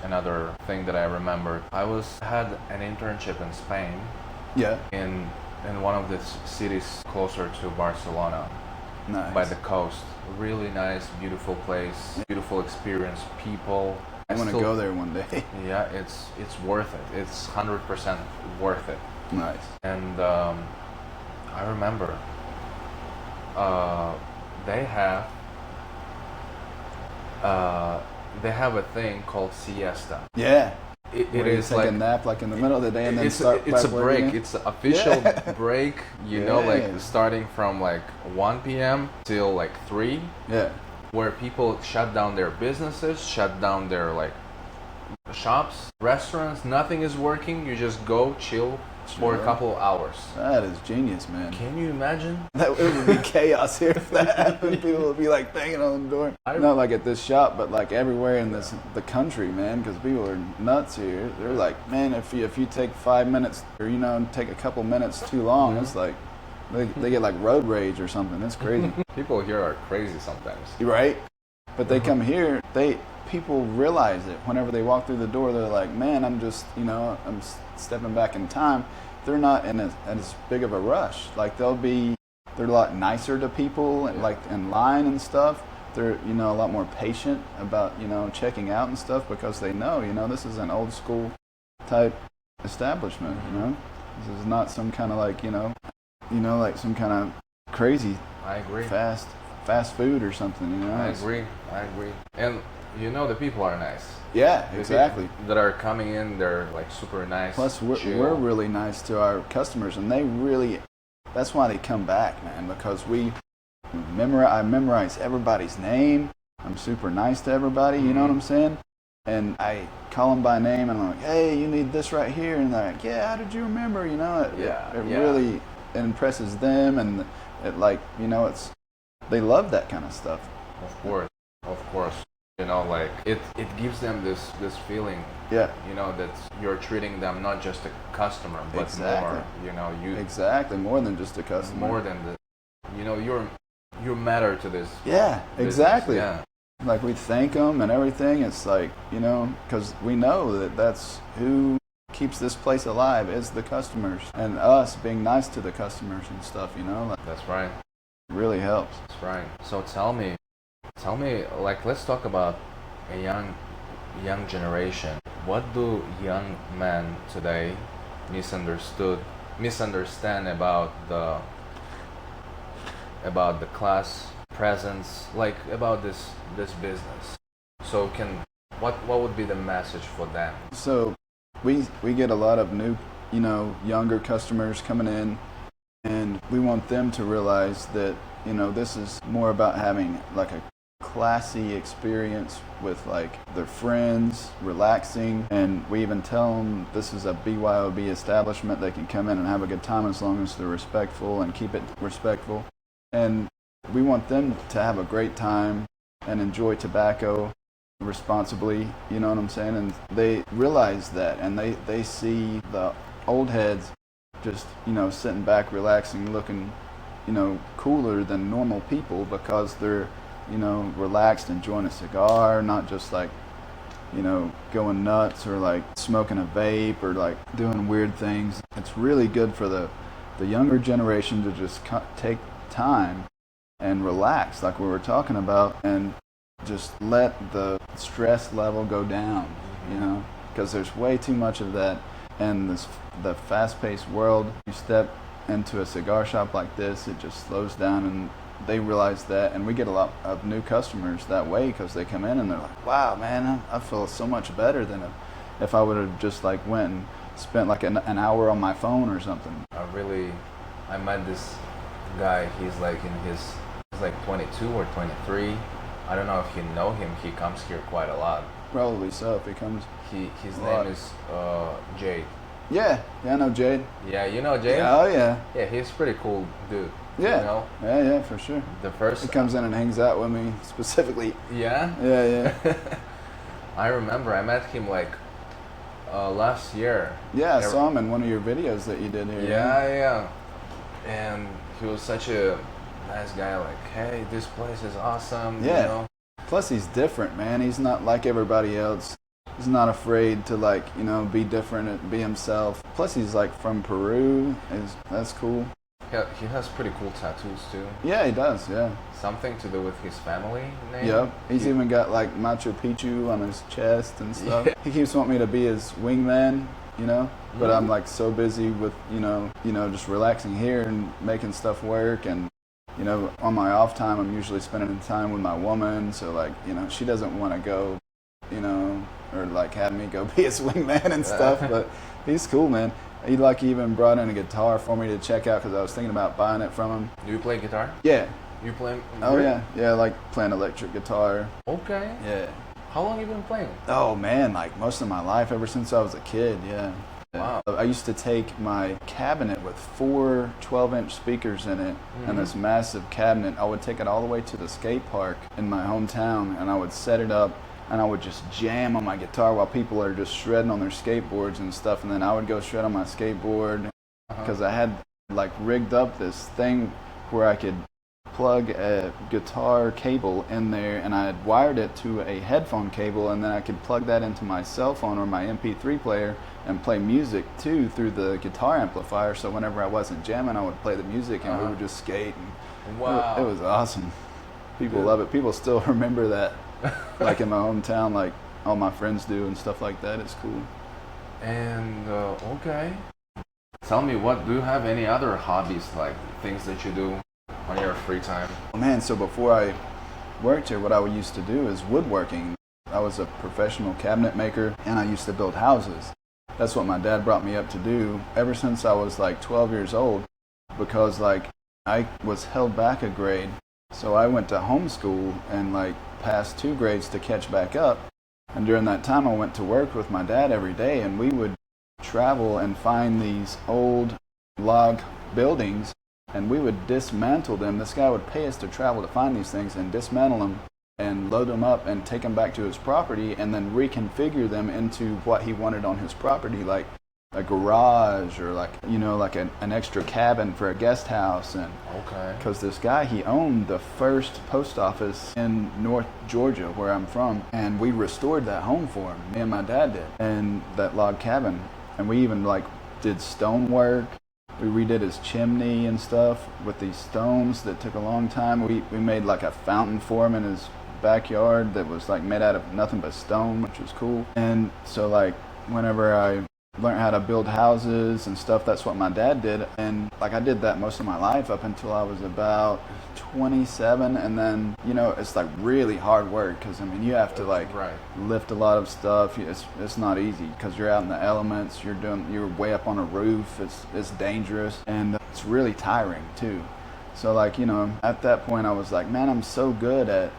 Speaker 2: Another thing that I remembered. I had an internship in Spain.
Speaker 1: Yeah.
Speaker 2: In one of the cities closer to Barcelona.
Speaker 1: Nice.
Speaker 2: By the coast. Really nice, beautiful place, beautiful experience, people.
Speaker 1: I want to go there one day.
Speaker 2: Yeah, it's worth it. It's 100% worth it.
Speaker 1: Nice.
Speaker 2: And I remember they have a thing called siesta.
Speaker 1: Yeah.
Speaker 2: It is
Speaker 1: take
Speaker 2: like
Speaker 1: a nap like in the middle of the day and then
Speaker 2: it's
Speaker 1: start
Speaker 2: it's a
Speaker 1: back
Speaker 2: break.
Speaker 1: working.
Speaker 2: It's an official break. Like starting from like 1 p.m. till like 3.
Speaker 1: Yeah.
Speaker 2: Where people shut down their businesses, shut down their like shops, restaurants. Nothing is working. You just go chill for a couple of hours.
Speaker 1: That is genius, man.
Speaker 2: Can you imagine?
Speaker 1: It would be chaos here if that happened. People would be like banging on the door. Not like at this shop, but like everywhere in the country, man. Because people are nuts here. They're like, man, if you take 5 minutes or take a couple minutes too long, it's like they get like road rage or something. It's crazy.
Speaker 2: People here are crazy sometimes.
Speaker 1: Right? But they come here. People realize it whenever they walk through the door. They're like, man, I'm just I'm stepping back in time. They're not in as big of a rush. Like they're a lot nicer to people and like in line and stuff. They're a lot more patient about checking out and stuff because they know this is an old school type establishment. This is not some kind of like like some kind of crazy.
Speaker 2: I agree.
Speaker 1: Fast food or something.
Speaker 2: I agree. And the people are nice.
Speaker 1: Yeah, exactly.
Speaker 2: That are coming in, they're like super nice.
Speaker 1: Plus, we're really nice to our customers, and that's why they come back, man, because I memorize everybody's name. I'm super nice to everybody, you know what I'm saying? And I call them by name, and I'm like, hey, you need this right here, and they're like, yeah, how did you remember? It really impresses them, and it like, they love that kind of stuff.
Speaker 2: Of course. Like it gives them this feeling.
Speaker 1: Yeah.
Speaker 2: That you're treating them not just a customer, but more.
Speaker 1: Exactly, more than just a customer.
Speaker 2: More than you matter to this.
Speaker 1: Yeah,
Speaker 2: business.
Speaker 1: exactly.
Speaker 2: Yeah.
Speaker 1: Like we thank them and everything. It's like because we know that's who keeps this place alive is the customers, and us being nice to the customers and stuff. Like,
Speaker 2: that's right.
Speaker 1: It really helps.
Speaker 2: That's right. So tell me, like, let's talk about a young generation. What do young men today misunderstand about the class presence, like about this business? So what would be the message for them?
Speaker 1: So we get a lot of new, younger customers coming in, and we want them to realize that this is more about having like a classy experience with like their friends, relaxing, and we even tell them this is a BYOB establishment. They can come in and have a good time as long as they're respectful and keep it respectful. And we want them to have a great time and enjoy tobacco responsibly, you know what I'm saying? And they realize that, and they see the old heads just, sitting back, relaxing, looking, cooler than normal people because they're relaxed, enjoying a cigar, not just like, going nuts or like smoking a vape or like doing weird things. It's really good for the younger generation to just take time and relax, like we were talking about, and just let the stress level go down, you know, because there's way too much of that in the fast-paced world. You step into a cigar shop like this, it just slows down, and they realize that, and we get a lot of new customers that way because they come in and they're like, wow, man, I feel so much better than if I would have just like went and spent like an hour on my phone or something.
Speaker 2: I met this guy, he's like 22 or 23. I don't know if you know him, he comes here quite a lot.
Speaker 1: Probably so, if he comes.
Speaker 2: His name is Jade.
Speaker 1: Yeah, I know Jade.
Speaker 2: Yeah, you know Jade?
Speaker 1: Yeah, oh yeah.
Speaker 2: Yeah, he's a pretty cool dude.
Speaker 1: Yeah,
Speaker 2: you know?
Speaker 1: Yeah, for sure. He comes in and hangs out with me specifically.
Speaker 2: Yeah?
Speaker 1: Yeah.
Speaker 2: I remember I met him like last year.
Speaker 1: Yeah, I saw him in one of your videos that you did here.
Speaker 2: Yeah. And he was such a nice guy, like, hey, this place is awesome.
Speaker 1: Yeah.
Speaker 2: You know?
Speaker 1: Plus he's different, man. He's not like everybody else. He's not afraid to like, you know, be different and be himself. Plus he's like from Peru. That's cool.
Speaker 2: He has pretty cool tattoos too.
Speaker 1: Yeah, he does, yeah.
Speaker 2: Something to do with his family name?
Speaker 1: Yep. He's even got like Machu Picchu on his chest and stuff. Yeah. He keeps wanting me to be his wingman, you know? But I'm like so busy with, you know, just relaxing here and making stuff work, and you know, on my off time I'm usually spending time with my woman, so like, you know, she doesn't want to go, you know, or like have me go be his wingman and stuff, but he's cool, man. He like even brought in a guitar for me to check out because I was thinking about buying it from him.
Speaker 2: Do you play guitar?
Speaker 1: Yeah.
Speaker 2: You play?
Speaker 1: Oh yeah, I like playing electric guitar.
Speaker 2: Okay.
Speaker 1: Yeah.
Speaker 2: How long you been playing?
Speaker 1: Oh man, like most of my life, ever since I was a kid, yeah.
Speaker 2: Wow.
Speaker 1: I used to take my cabinet with 4 12-inch speakers in it, and this massive cabinet, I would take it all the way to the skate park in my hometown, and I would set it up, and I would just jam on my guitar while people are just shredding on their skateboards and stuff, and then I would go shred on my skateboard, because I had like rigged up this thing where I could plug a guitar cable in there, and I had wired it to a headphone cable, and then I could plug that into my cell phone or my MP3 player and play music too through the guitar amplifier, so whenever I wasn't jamming I would play the music and we would just skate, and
Speaker 2: wow.
Speaker 1: It was awesome. People love it. People still remember that. Like in my hometown, like all my friends do and stuff like that. It's cool.
Speaker 2: And okay, tell me, what do you have any other hobbies, like things that you do on your free time?
Speaker 1: Oh, man, so before I worked here, what I used to do is woodworking. I was a professional cabinet maker, and I used to build houses. That's what my dad brought me up to do ever since I was like 12 years old, because like I was held back a grade, so I went to homeschool and like passed 2 grades to catch back up. And during that time I went to work with my dad every day, and we would travel and find these old log buildings, and we would dismantle them. This guy would pay us to travel to find these things and dismantle them and load them up and take them back to his property, and then reconfigure them into what he wanted on his property, like a garage or like, you know, like an extra cabin for a guest house. And
Speaker 2: okay,
Speaker 1: because this guy, he owned the first post office in North Georgia, where I'm from, and we restored that home for him. Me and my dad did, and that log cabin, and we even like did stonework. We redid his chimney and stuff with these stones that took a long time. We made like a fountain for him in his backyard that was like made out of nothing but stone, which was cool. And so like whenever I learned how to build houses and stuff, that's what my dad did. And like I did that most of my life up until I was about 27. And then, you know, it's like really hard work, because I mean you have to like lift a lot of stuff. It's not easy because you're out in the elements, you're way up on a roof. It's dangerous, and it's really tiring too. So like, you know, at that point I was like, man, I'm so good at,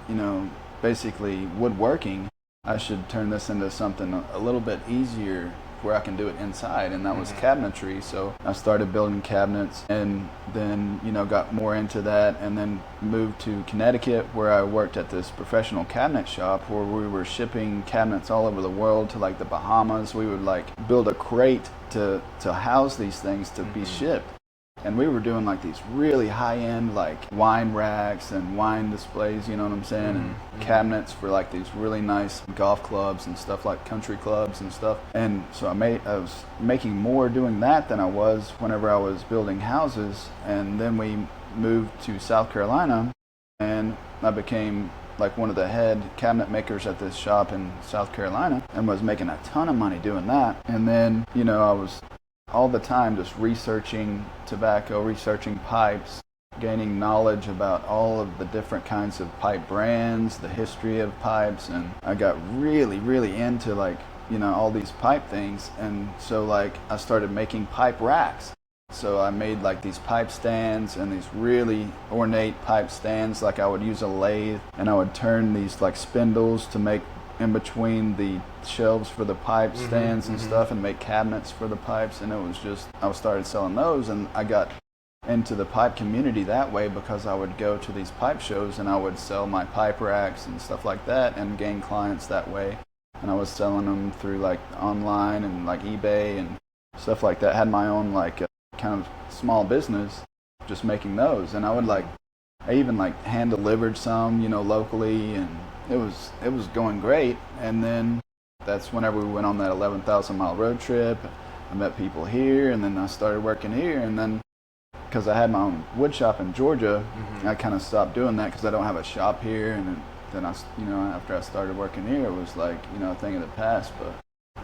Speaker 1: you know, basically woodworking, I should turn this into something a little bit easier where I can do it inside, and that was cabinetry. So I started building cabinets, and then, you know, got more into that, and then moved to Connecticut, where I worked at this professional cabinet shop where we were shipping cabinets all over the world to like the Bahamas. We would like build a crate to house these things to be shipped. And we were doing like these really high-end like wine racks and wine displays, you know what I'm saying, and cabinets for like these really nice golf clubs and stuff, like country clubs and stuff. And so I was making more doing that than I was whenever I was building houses. And then we moved to South Carolina, and I became like one of the head cabinet makers at this shop in South Carolina, and was making a ton of money doing that. And then, you know, I was all the time just researching tobacco, researching pipes, gaining knowledge about all of the different kinds of pipe brands, the history of pipes, and I got really, really into like, you know, all these pipe things. And so like I started making pipe racks. So I made like these pipe stands and these really ornate pipe stands. Like I would use a lathe and I would turn these like spindles to make in between the shelves for the pipe stands and stuff, and make cabinets for the pipes. And it was just, I started selling those, and I got into the pipe community that way because I would go to these pipe shows and I would sell my pipe racks and stuff like that and gain clients that way. And I was selling them through like online and like eBay and stuff like that. I had my own like kind of small business just making those, and I would like, I even like hand delivered some, you know, locally, and it was going great. And then that's whenever we went on that 11,000 mile road trip. I met people here, and then I started working here. And then because I had my own wood shop in Georgia, I kind of stopped doing that because I don't have a shop here. And then I, you know, after I started working here, it was like, you know, a thing of the past. But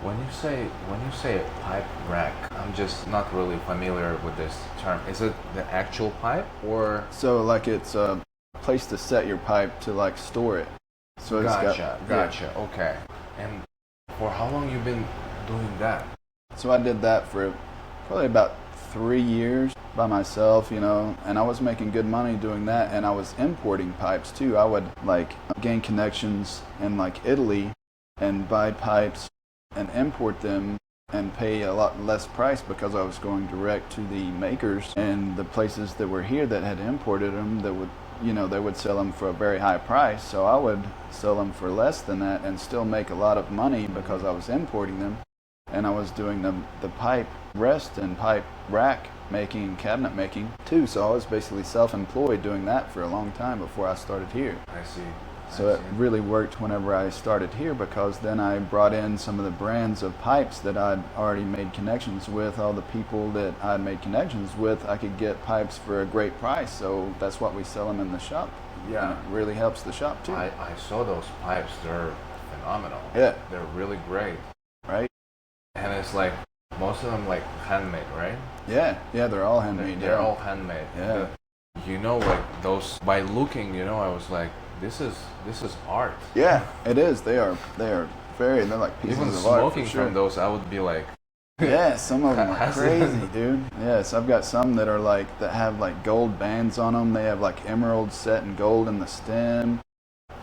Speaker 2: when you say pipe rack, I'm just not really familiar with this term. Is it the actual pipe, or?
Speaker 1: So like it's a place to set your pipe to like store it. So it's
Speaker 2: Gotcha.
Speaker 1: Yeah.
Speaker 2: Okay. And for how long you been doing that?
Speaker 1: So I did that for probably about 3 years by myself, you know, and I was making good money doing that, and I was importing pipes too. I would like gain connections in like Italy and buy pipes and import them and pay a lot less price because I was going direct to the makers and the places that were here that had imported them that would, you know, they would sell them for a very high price. So I would sell them for less than that and still make a lot of money because I was importing them. And I was doing the pipe rest and pipe rack making and cabinet making too. So I was basically self-employed doing that for a long time before I started here.
Speaker 2: I see.
Speaker 1: So it really worked whenever I started here, because then I brought in some of the brands of pipes that I'd already made connections with. All the people that I'd made connections with, I could get pipes for a great price. So that's what we sell them in the shop.
Speaker 2: Yeah.
Speaker 1: And it really helps the shop too.
Speaker 2: I saw those pipes. They're phenomenal.
Speaker 1: Yeah.
Speaker 2: They're really great.
Speaker 1: Right?
Speaker 2: And it's like, most of them like handmade, right?
Speaker 1: Yeah. Yeah, they're all handmade.
Speaker 2: They're all handmade.
Speaker 1: Yeah.
Speaker 2: You know, like those, by looking, you know, I was like, this is art.
Speaker 1: Yeah, it is. They're like pieces
Speaker 2: Even
Speaker 1: of art.
Speaker 2: smoking
Speaker 1: for sure.
Speaker 2: from those, I would be like,
Speaker 1: yeah, some of them are crazy, dude. Yes, I've got some that are like, that have like gold bands on them. They have like emeralds set in gold in the stem.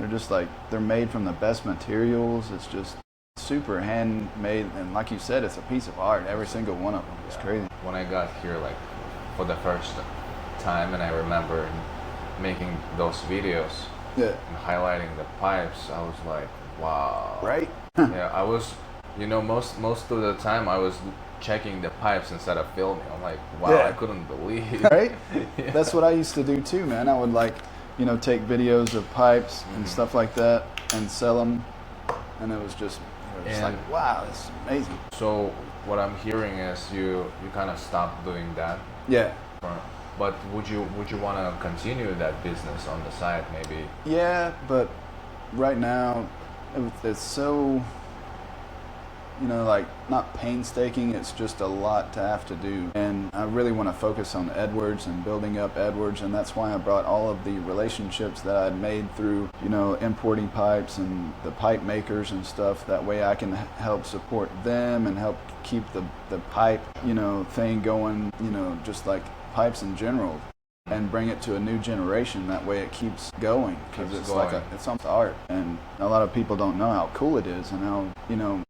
Speaker 1: They're just like, they're made from the best materials. It's just super handmade, and like you said, it's a piece of art. Every single one of them. It's crazy.
Speaker 2: When I got here, like for the first time, and I remember making those videos,
Speaker 1: Yeah.
Speaker 2: and highlighting the pipes, I was like, wow.
Speaker 1: Right?
Speaker 2: Yeah, I was, you know, most of the time I was checking the pipes instead of filming. I'm like, wow,
Speaker 1: Yeah.
Speaker 2: I couldn't believe.
Speaker 1: Right?
Speaker 2: Yeah.
Speaker 1: That's what I used to do too, man. I would like, you know, take videos of pipes and stuff like that and sell them, and it was just like, wow, this is amazing.
Speaker 2: So what I'm hearing is you kind of stopped doing that.
Speaker 1: Yeah.
Speaker 2: But would you want to continue that business on the side, maybe?
Speaker 1: Yeah, but right now it's so, you know, like not painstaking. It's just a lot to have to do, and I really want to focus on Edwards and building up Edwards, and that's why I brought all of the relationships that I'd made through, you know, importing pipes and the pipe makers and stuff. That way I can help support them and help keep the pipe, you know, thing going, you know, just like pipes in general, and bring it to a new generation. That way it keeps going, because it's like it's almost art, and a lot of people don't know how cool it is, and how, you know,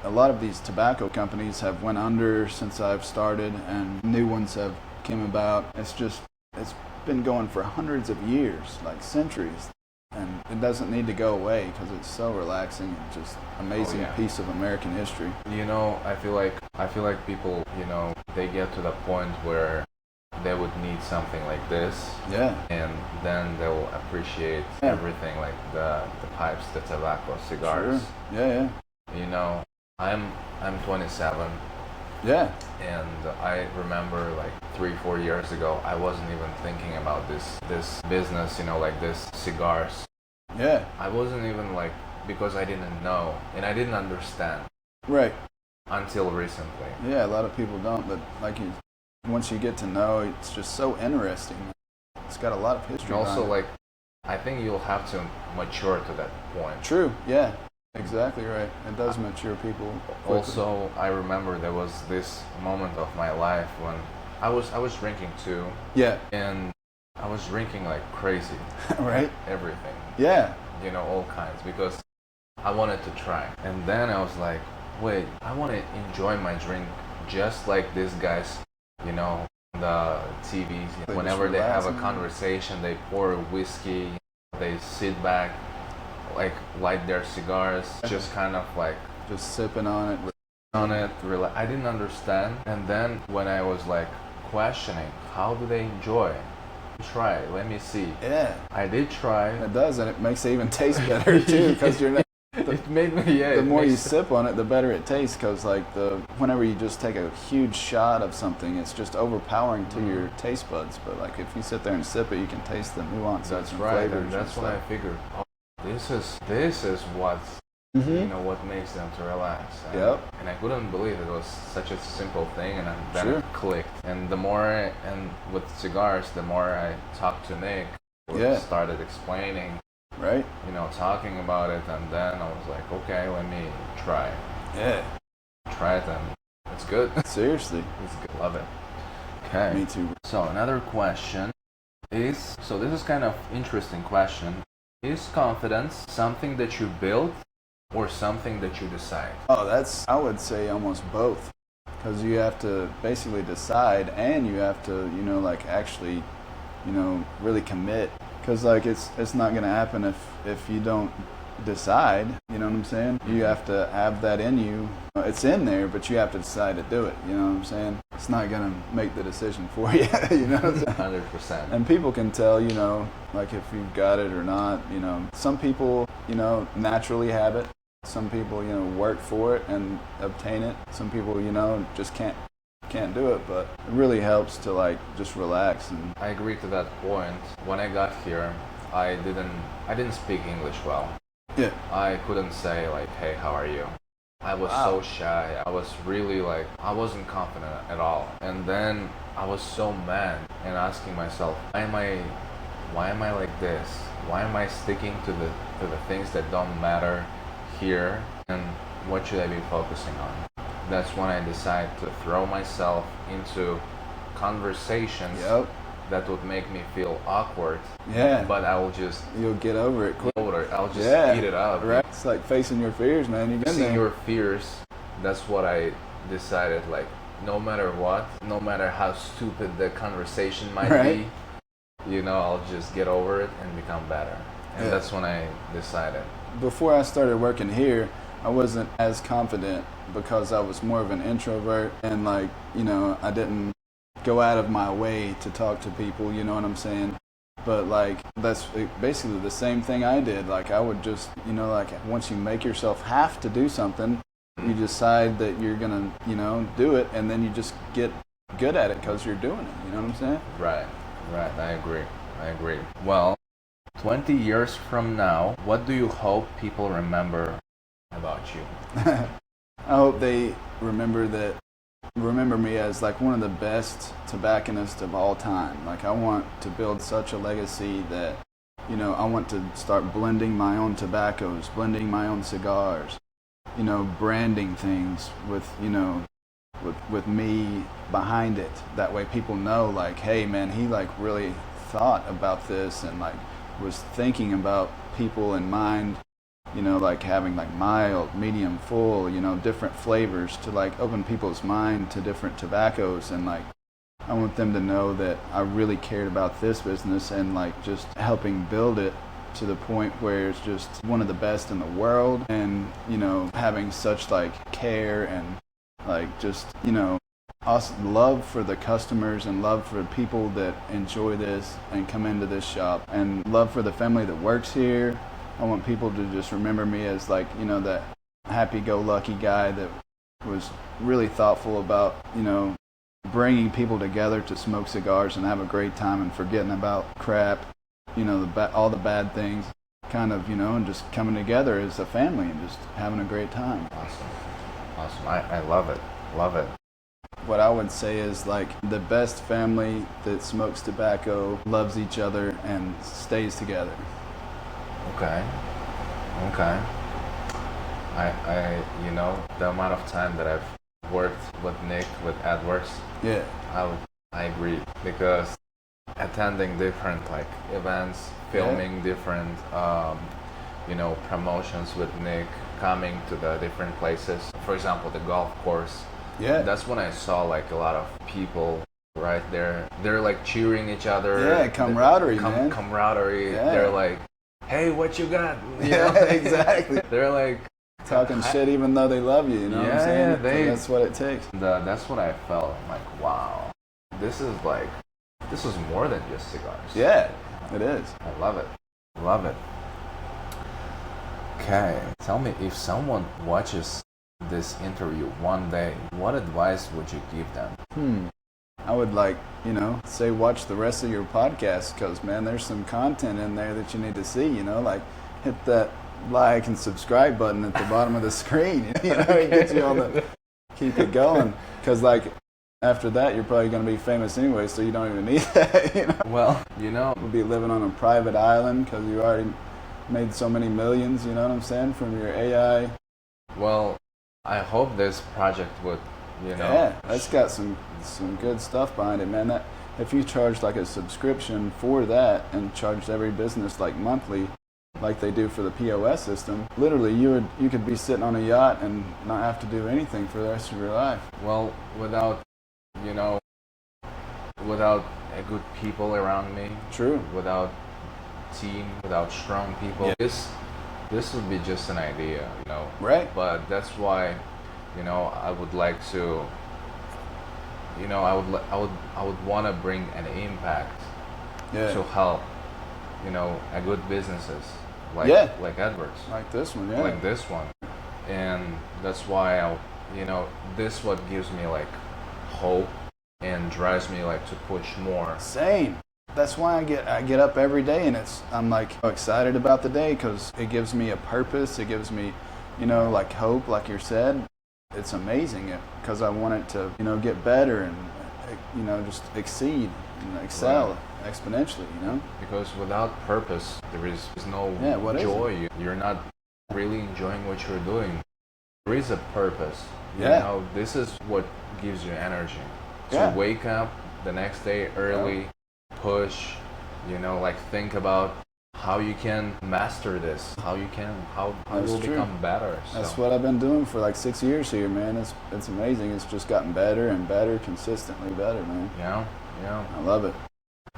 Speaker 1: a lot of these tobacco companies have went under since I've started, and new ones have came about. It's been going for hundreds of years, like centuries, and it doesn't need to go away because it's so relaxing and just amazing piece of American history.
Speaker 2: You know, I feel like people, you know, they get to the point where they would need something like this,
Speaker 1: Yeah.
Speaker 2: and then they'll appreciate everything, like the pipes, the tobacco, cigars.
Speaker 1: Sure. Yeah.
Speaker 2: You know, I'm 27,
Speaker 1: Yeah.
Speaker 2: and I remember like 3-4 years ago, I wasn't even thinking about this business, you know, like this cigars.
Speaker 1: Yeah.
Speaker 2: I wasn't even like, because I didn't know and I didn't understand
Speaker 1: Right.
Speaker 2: until recently.
Speaker 1: Yeah, a lot of people don't, but once you get to know, it's just so interesting. It's got a lot of history.
Speaker 2: And also,
Speaker 1: behind it.
Speaker 2: like, I think you'll have to mature to that point.
Speaker 1: True. Yeah. Exactly right. It does mature people quickly.
Speaker 2: Also, I remember there was this moment of my life when I was drinking too,
Speaker 1: Yeah.
Speaker 2: and I was drinking like crazy,
Speaker 1: Right.
Speaker 2: everything,
Speaker 1: Yeah.
Speaker 2: you know, all kinds, because I wanted to try. And then I was like, wait, I want to enjoy my drink just like these guys, you know, the TVs.
Speaker 1: They
Speaker 2: Whenever
Speaker 1: just
Speaker 2: they have a
Speaker 1: relax,
Speaker 2: conversation, they pour whiskey, they sit back, like light their cigars, just kind of like
Speaker 1: Just sipping on it.
Speaker 2: I didn't understand. And then when I was like questioning, how do they enjoy? Try, let me see.
Speaker 1: Yeah.
Speaker 2: I did try.
Speaker 1: It does, and it makes it even taste better too, because you're not.
Speaker 2: It made me, yeah.
Speaker 1: The more you sip on it, the better it tastes. Because whenever you just take a huge shot of something, it's just overpowering to your taste buds. But like if you sit there and sip it, you can taste the nuances.
Speaker 2: That's
Speaker 1: and
Speaker 2: right,
Speaker 1: flavors
Speaker 2: and that's
Speaker 1: and
Speaker 2: when I
Speaker 1: stuff.
Speaker 2: figured, oh, this is what you know, what makes them to relax. And,
Speaker 1: Yep.
Speaker 2: and I couldn't believe it was such a simple thing, and then
Speaker 1: Sure.
Speaker 2: it clicked. And the more, and with cigars, the more I talked to Nick, we
Speaker 1: Yeah.
Speaker 2: started explaining,
Speaker 1: Right.
Speaker 2: you know, talking about it, and then I was like, okay, let me try.
Speaker 1: Yeah.
Speaker 2: Try it, and it's good.
Speaker 1: Seriously.
Speaker 2: It's good. Love it. Okay.
Speaker 1: Me too.
Speaker 2: So another question is, so this is kind of interesting question. Is confidence something that you build or something that you decide?
Speaker 1: Oh, I would say almost both. Because you have to basically decide, and you have to, like actually, really commit. Because like it's not gonna happen if you don't decide. You know what I'm saying? You have to have that in you. It's in there, but you have to decide to do it. You know what I'm saying? It's not gonna make the decision for you. You know what I'm saying?
Speaker 2: 100%.
Speaker 1: And people can tell, like if you've got it or not. Some people, naturally have it. Some people, work for it and obtain it. Some people, just can't do it. But it really helps to like just relax. And
Speaker 2: I agree to that point. When I got here, I didn't speak English well.
Speaker 1: yeah,
Speaker 2: I couldn't say like, hey, how are you? I was so shy. I was really like, I wasn't confident at all. And then I was so mad and asking myself, why am I like this? Why am I sticking to the things that don't matter here? And what should I be focusing on? That's when I decided to throw myself into conversations
Speaker 1: yep,
Speaker 2: that would make me feel awkward.
Speaker 1: yeah.
Speaker 2: But I will just
Speaker 1: You'll get over it quick.
Speaker 2: I'll just
Speaker 1: Yeah,
Speaker 2: eat it up.
Speaker 1: Right? It's like facing your fears, man. You get
Speaker 2: Facing
Speaker 1: there.
Speaker 2: your fears, that's what I decided, like, no matter what, no matter how stupid the conversation might
Speaker 1: Right.
Speaker 2: be, I'll just get over it and become better. And
Speaker 1: Yeah.
Speaker 2: that's when I decided.
Speaker 1: Before I started working here, I wasn't as confident because I was more of an introvert, and like, I didn't go out of my way to talk to people, you know what I'm saying? But like, that's basically the same thing I did. Like, I would just, like once you make yourself have to do something, you decide that you're gonna, do it, and then you just get good at it because you're doing it, you know what I'm saying?
Speaker 2: Right, I agree. Well, 20 years from now, what do you hope people remember about you?
Speaker 1: I hope they remember me as like one of the best tobacconists of all time. Like, I want to build such a legacy that, I want to start blending my own tobaccos, blending my own cigars, branding things with, with me behind it. That way people know, like, hey man, he like really thought about this and like was thinking about people in mind, like having like mild, medium, full, different flavors to like open people's mind to different tobaccos. And like, I want them to know that I really cared about this business and like just helping build it to the point where it's just one of the best in the world. And, having such like care and like just, love for the customers and love for people that enjoy this and come into this shop, and love for the family that works here. I want people to just remember me as like, you know, that happy-go-lucky guy that was really thoughtful about, you know, bringing people together to smoke cigars and have a great time and forgetting about crap, you know, all the bad things, kind of, you know, and just coming together as a family and just having a great time.
Speaker 2: Awesome. I love it. Love it.
Speaker 1: What I would say is like the best family that smokes tobacco loves each other and stays together.
Speaker 2: Okay. I you know, the amount of time that I've worked with Nick, with Edwards,
Speaker 1: Yeah.
Speaker 2: I agree, because attending different like events, filming different you know, promotions with Nick, coming to the different places. For example, the golf course.
Speaker 1: Yeah.
Speaker 2: That's when I saw like a lot of people right there. They're like cheering each other.
Speaker 1: Yeah, camaraderie, man.
Speaker 2: Camaraderie.
Speaker 1: Yeah.
Speaker 2: They're like, hey, what you got? You
Speaker 1: Yeah,
Speaker 2: know?
Speaker 1: Exactly.
Speaker 2: They're like
Speaker 1: Talking shit even though they love you, you know what I'm saying?
Speaker 2: Yeah,
Speaker 1: That's what it takes.
Speaker 2: that's what I felt. I'm like, wow, this is more than just cigars.
Speaker 1: Yeah, it is.
Speaker 2: I love it. Love it. Okay, tell me, if someone watches this interview one day, what advice would you give them?
Speaker 1: I would like, you know, say watch the rest of your podcast, because, man, there's some content in there that you need to see, you know, like hit that like and subscribe button at the bottom of the screen, you know, it gets you on the, keep it going, because like after that you're probably going to be famous anyway, so you don't even need that, you know.
Speaker 2: Well, you know,
Speaker 1: You'll be living on a private island because you already made so many millions, you know what I'm saying, from your AI.
Speaker 2: well, I hope this project would, you know.
Speaker 1: Yeah, that's got some good stuff behind it, man. That if you charge like a subscription for that and charged every business like monthly, like they do for the POS system, literally you could be sitting on a yacht and not have to do anything for the rest of your life.
Speaker 2: Well, without, you know, without a good people around me,
Speaker 1: True.
Speaker 2: without team, without strong people,
Speaker 1: Yeah.
Speaker 2: this would be just an idea, you know.
Speaker 1: Right.
Speaker 2: But that's why, you know, I would like to, you know, I would want to bring an impact
Speaker 1: Yeah.
Speaker 2: to help, you know, a good businesses like
Speaker 1: Yeah.
Speaker 2: like Edwards,
Speaker 1: Like this one, yeah.
Speaker 2: like this one, and that's why you know, this what gives me like hope and drives me like to push more.
Speaker 1: Same. That's why I get up every day, and I'm like excited about the day because it gives me a purpose. It gives me, you know, like hope, like you said. It's amazing because I want it to, you know, get better and, you know, just exceed and excel exponentially, you know.
Speaker 2: Because without purpose, there is no
Speaker 1: what is
Speaker 2: joy. You're not really enjoying what you're doing. There is a purpose.
Speaker 1: Yeah.
Speaker 2: You know, this is what gives you energy. To
Speaker 1: Yeah.
Speaker 2: wake up the next day early, push, you know, like think about how you can master this, how you
Speaker 1: That's
Speaker 2: will
Speaker 1: true.
Speaker 2: become better.
Speaker 1: That's
Speaker 2: So,
Speaker 1: what I've been doing for like 6 years here, man. It's amazing. It's just gotten better and better, consistently better, man.
Speaker 2: yeah.
Speaker 1: I love it.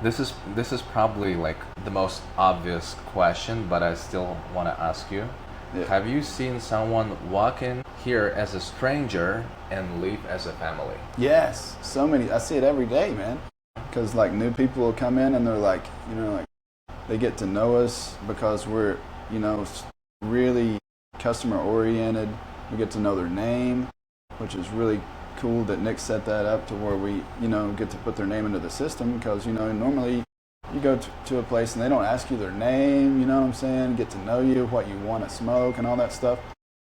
Speaker 2: This is probably like the most obvious question, but I still want to ask you.
Speaker 1: Yeah.
Speaker 2: Have you seen someone walk in here as a stranger and leave as a family?
Speaker 1: Yes, so many. I see it every day, man. Because like new people will come in and they're like, you know, like they get to know us because we're, you know, really customer oriented. We get to know their name, which is really cool that Nick set that up to where we, you know, get to put their name into the system. Because, you know, normally you go to a place and they don't ask you their name, you know what I'm saying, get to know you, what you want to smoke and all that stuff.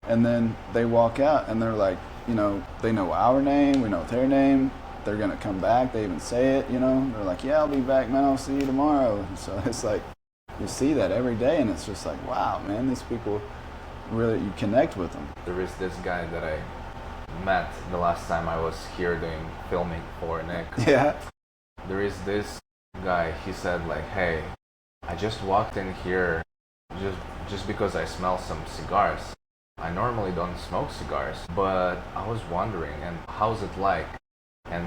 Speaker 1: And then they walk out and they're like, you know, they know our name, we know their name. They're going to come back. They even say it, you know. They're like, yeah, I'll be back, man. I'll see you tomorrow. And so it's like, you see that every day, and it's just like, wow, man, these people really, you connect with them.
Speaker 2: There is this guy that I met the last time I was here doing filming for Nick.
Speaker 1: Yeah.
Speaker 2: There is this guy, he said like, hey, I just walked in here just because I smell some cigars. I normally don't smoke cigars, but I was wondering, and how's it like? And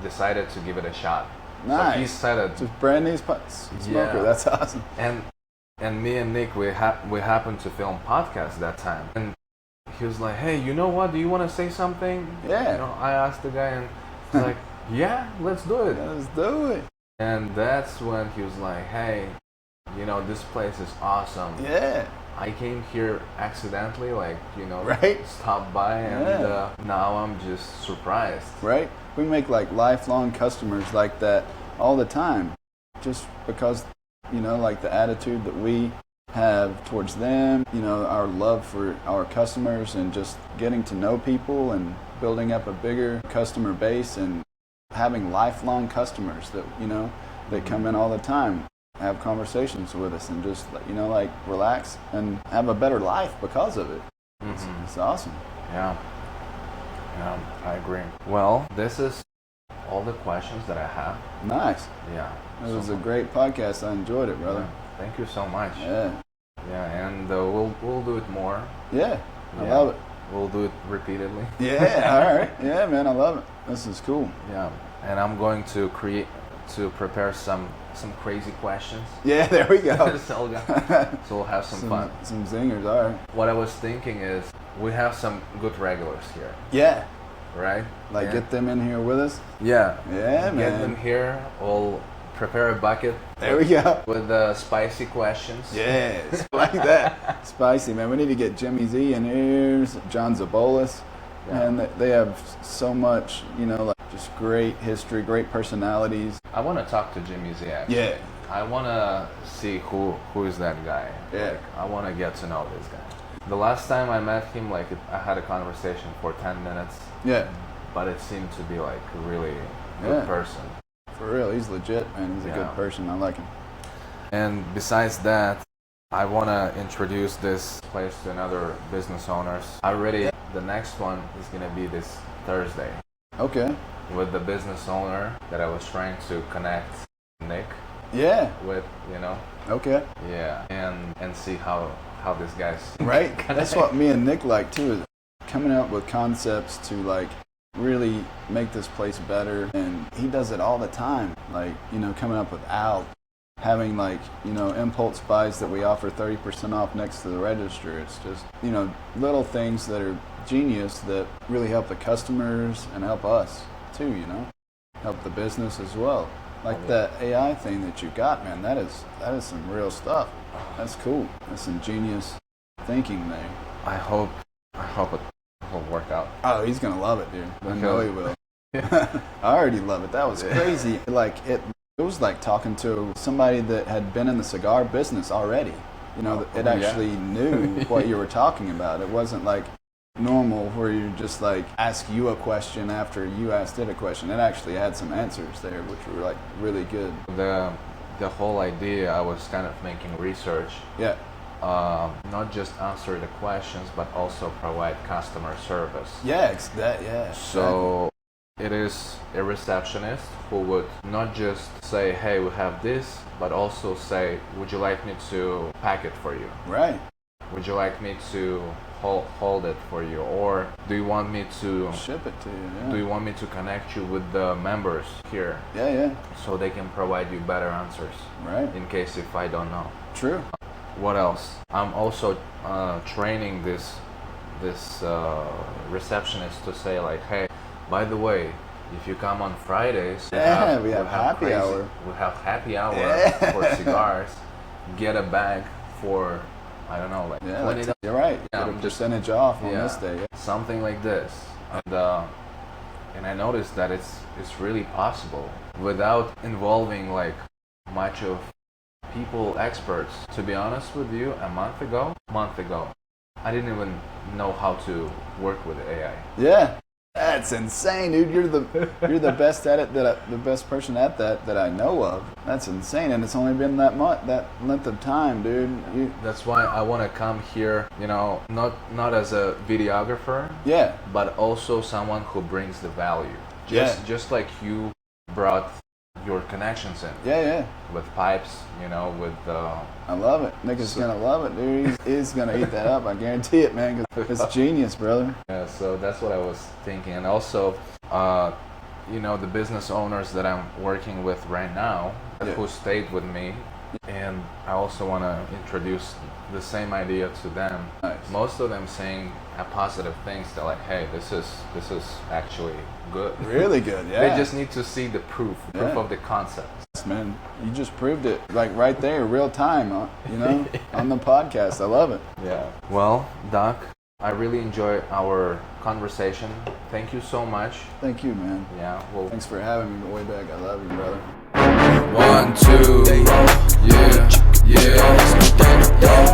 Speaker 2: decided to give it a shot.
Speaker 1: Nice.
Speaker 2: So he said it.
Speaker 1: Just brand new smoker.
Speaker 2: Yeah.
Speaker 1: That's awesome.
Speaker 2: And me and Nick, we happened to film podcast that time. And he was like, hey, you know what? Do you want to say something?
Speaker 1: Yeah.
Speaker 2: You know, I asked the guy, and It's like, yeah, let's do it.
Speaker 1: Let's do it.
Speaker 2: And that's when he was like, hey, you know, this place is awesome.
Speaker 1: Yeah.
Speaker 2: I came here accidentally, like, you know,
Speaker 1: Right.
Speaker 2: stopped by, and now I'm just surprised.
Speaker 1: Right? We make like lifelong customers like that all the time, just because, you know, like the attitude that we have towards them, you know, our love for our customers and just getting to know people and building up a bigger customer base and having lifelong customers that, you know, that come in all the time, have conversations with us and just, you know, like relax and have a better life because of it. It's awesome.
Speaker 2: Yeah, I agree. Well, this is all the questions that I have.
Speaker 1: Nice.
Speaker 2: Yeah.
Speaker 1: It was a great podcast. I enjoyed it, brother.
Speaker 2: Yeah. Thank you so much.
Speaker 1: Yeah.
Speaker 2: Yeah, and we'll do it more.
Speaker 1: Yeah. I love it.
Speaker 2: We'll do it repeatedly.
Speaker 1: Yeah. All right. Yeah, man. I love it. This is cool.
Speaker 2: Yeah, and I'm going to prepare some crazy questions.
Speaker 1: Yeah. There we go.
Speaker 2: So we'll have some fun.
Speaker 1: Some zingers. All right.
Speaker 2: What I was thinking is we have some good regulars here,
Speaker 1: Yeah.
Speaker 2: right?
Speaker 1: Like get them in here with us.
Speaker 2: Yeah.
Speaker 1: Yeah,
Speaker 2: Get
Speaker 1: man.
Speaker 2: them here. We'll prepare a bucket.
Speaker 1: There we go.
Speaker 2: With spicy questions.
Speaker 1: Yes, like that. Spicy, man. We need to get Jimmy Z in here, John Zabolis.
Speaker 2: Yeah.
Speaker 1: And they have so much, you know, like just great history, great personalities.
Speaker 2: I want to talk to Jimmy Z, actually.
Speaker 1: Yeah.
Speaker 2: I want to see who is that guy.
Speaker 1: Yeah.
Speaker 2: Like, I want to get to know this guy. The last time I met him, like, I had a conversation for 10 minutes.
Speaker 1: Yeah.
Speaker 2: But it seemed to be like a really good person.
Speaker 1: For real, he's legit, man. He's a good person. I like him.
Speaker 2: And besides that, I want to introduce this place to another business owners. The next one is going to be this Thursday.
Speaker 1: Okay.
Speaker 2: With the business owner that I was trying to connect Nick
Speaker 1: Yeah.
Speaker 2: with, you know.
Speaker 1: Okay.
Speaker 2: Yeah. And see how this guy's
Speaker 1: right. That's what me and Nick like too, is coming up with concepts to like really make this place better. And he does it all the time. Like, you know, coming up with having like, you know, impulse buys that we offer 30% off next to the register. It's just, you know, little things that are genius that really help the customers and help us too, you know, help the business as well. Like that AI thing that you got, man, that is some real stuff. That's cool. That's some genius thinking there.
Speaker 2: I hope it will work out.
Speaker 1: Oh, he's gonna love it, dude. I know he will. I already love it. That was crazy. Like it was like talking to somebody that had been in the cigar business already. You know, it actually knew what you were talking about. It wasn't like normal where you just like ask you a question after you asked it a question. It actually had some answers there, which were like really good.
Speaker 2: The whole idea, I was kind of making research.
Speaker 1: Yeah.
Speaker 2: Not just answer the questions, but also provide customer service.
Speaker 1: Yeah,
Speaker 2: So it is a receptionist who would not just say, hey, we have this, but also say, would you like me to pack it for you?
Speaker 1: Right.
Speaker 2: Would you like me to hold it for you? Or do you want me to
Speaker 1: ship it to you? Yeah.
Speaker 2: Do you want me to connect you with the members here?
Speaker 1: Yeah.
Speaker 2: So they can provide you better answers.
Speaker 1: Right.
Speaker 2: In case if I don't know.
Speaker 1: True.
Speaker 2: What else? I'm also training this receptionist to say like, hey, by the way, if you come on Fridays,
Speaker 1: we have happy hour.
Speaker 2: We have happy hour for cigars. Get a bag for, I don't know, like $20.
Speaker 1: You're right. Get a percentage off on this day. Yeah.
Speaker 2: Something like this. And I noticed that it's really possible without involving like much of people experts. To be honest with you, a month ago, I didn't even know how to work with AI.
Speaker 1: Yeah, that's insane, dude. You're the best at it, the best person at that I know of. That's insane, and it's only been that length of time, dude.
Speaker 2: That's why I want to come here. You know, not as a videographer.
Speaker 1: Yeah.
Speaker 2: But also someone who brings the value. Just like you brought your connections in.
Speaker 1: Yeah.
Speaker 2: With pipes, you know, with
Speaker 1: I love it. Nick is gonna love it, dude. He's gonna eat that up. I guarantee it, man. 'Cause it's genius, brother.
Speaker 2: Yeah. So that's what I was thinking, and also, you know, the business owners that I'm working with right now, who stayed with me And I also want to introduce the same idea to them.
Speaker 1: Nice.
Speaker 2: Most of them saying positive things. They're like, hey, this is actually good.
Speaker 1: Really good, yeah.
Speaker 2: They just need to see the proof of the concept.
Speaker 1: Man, you just proved it, like right there, real time, you know, on the podcast. I love it.
Speaker 2: Yeah. Well, Doc, I really enjoyed our conversation. Thank you so much.
Speaker 1: Thank you, man.
Speaker 2: Yeah. Well,
Speaker 1: Thanks for having me way back. I love you, brother.
Speaker 2: 1, 2, yeah, yeah.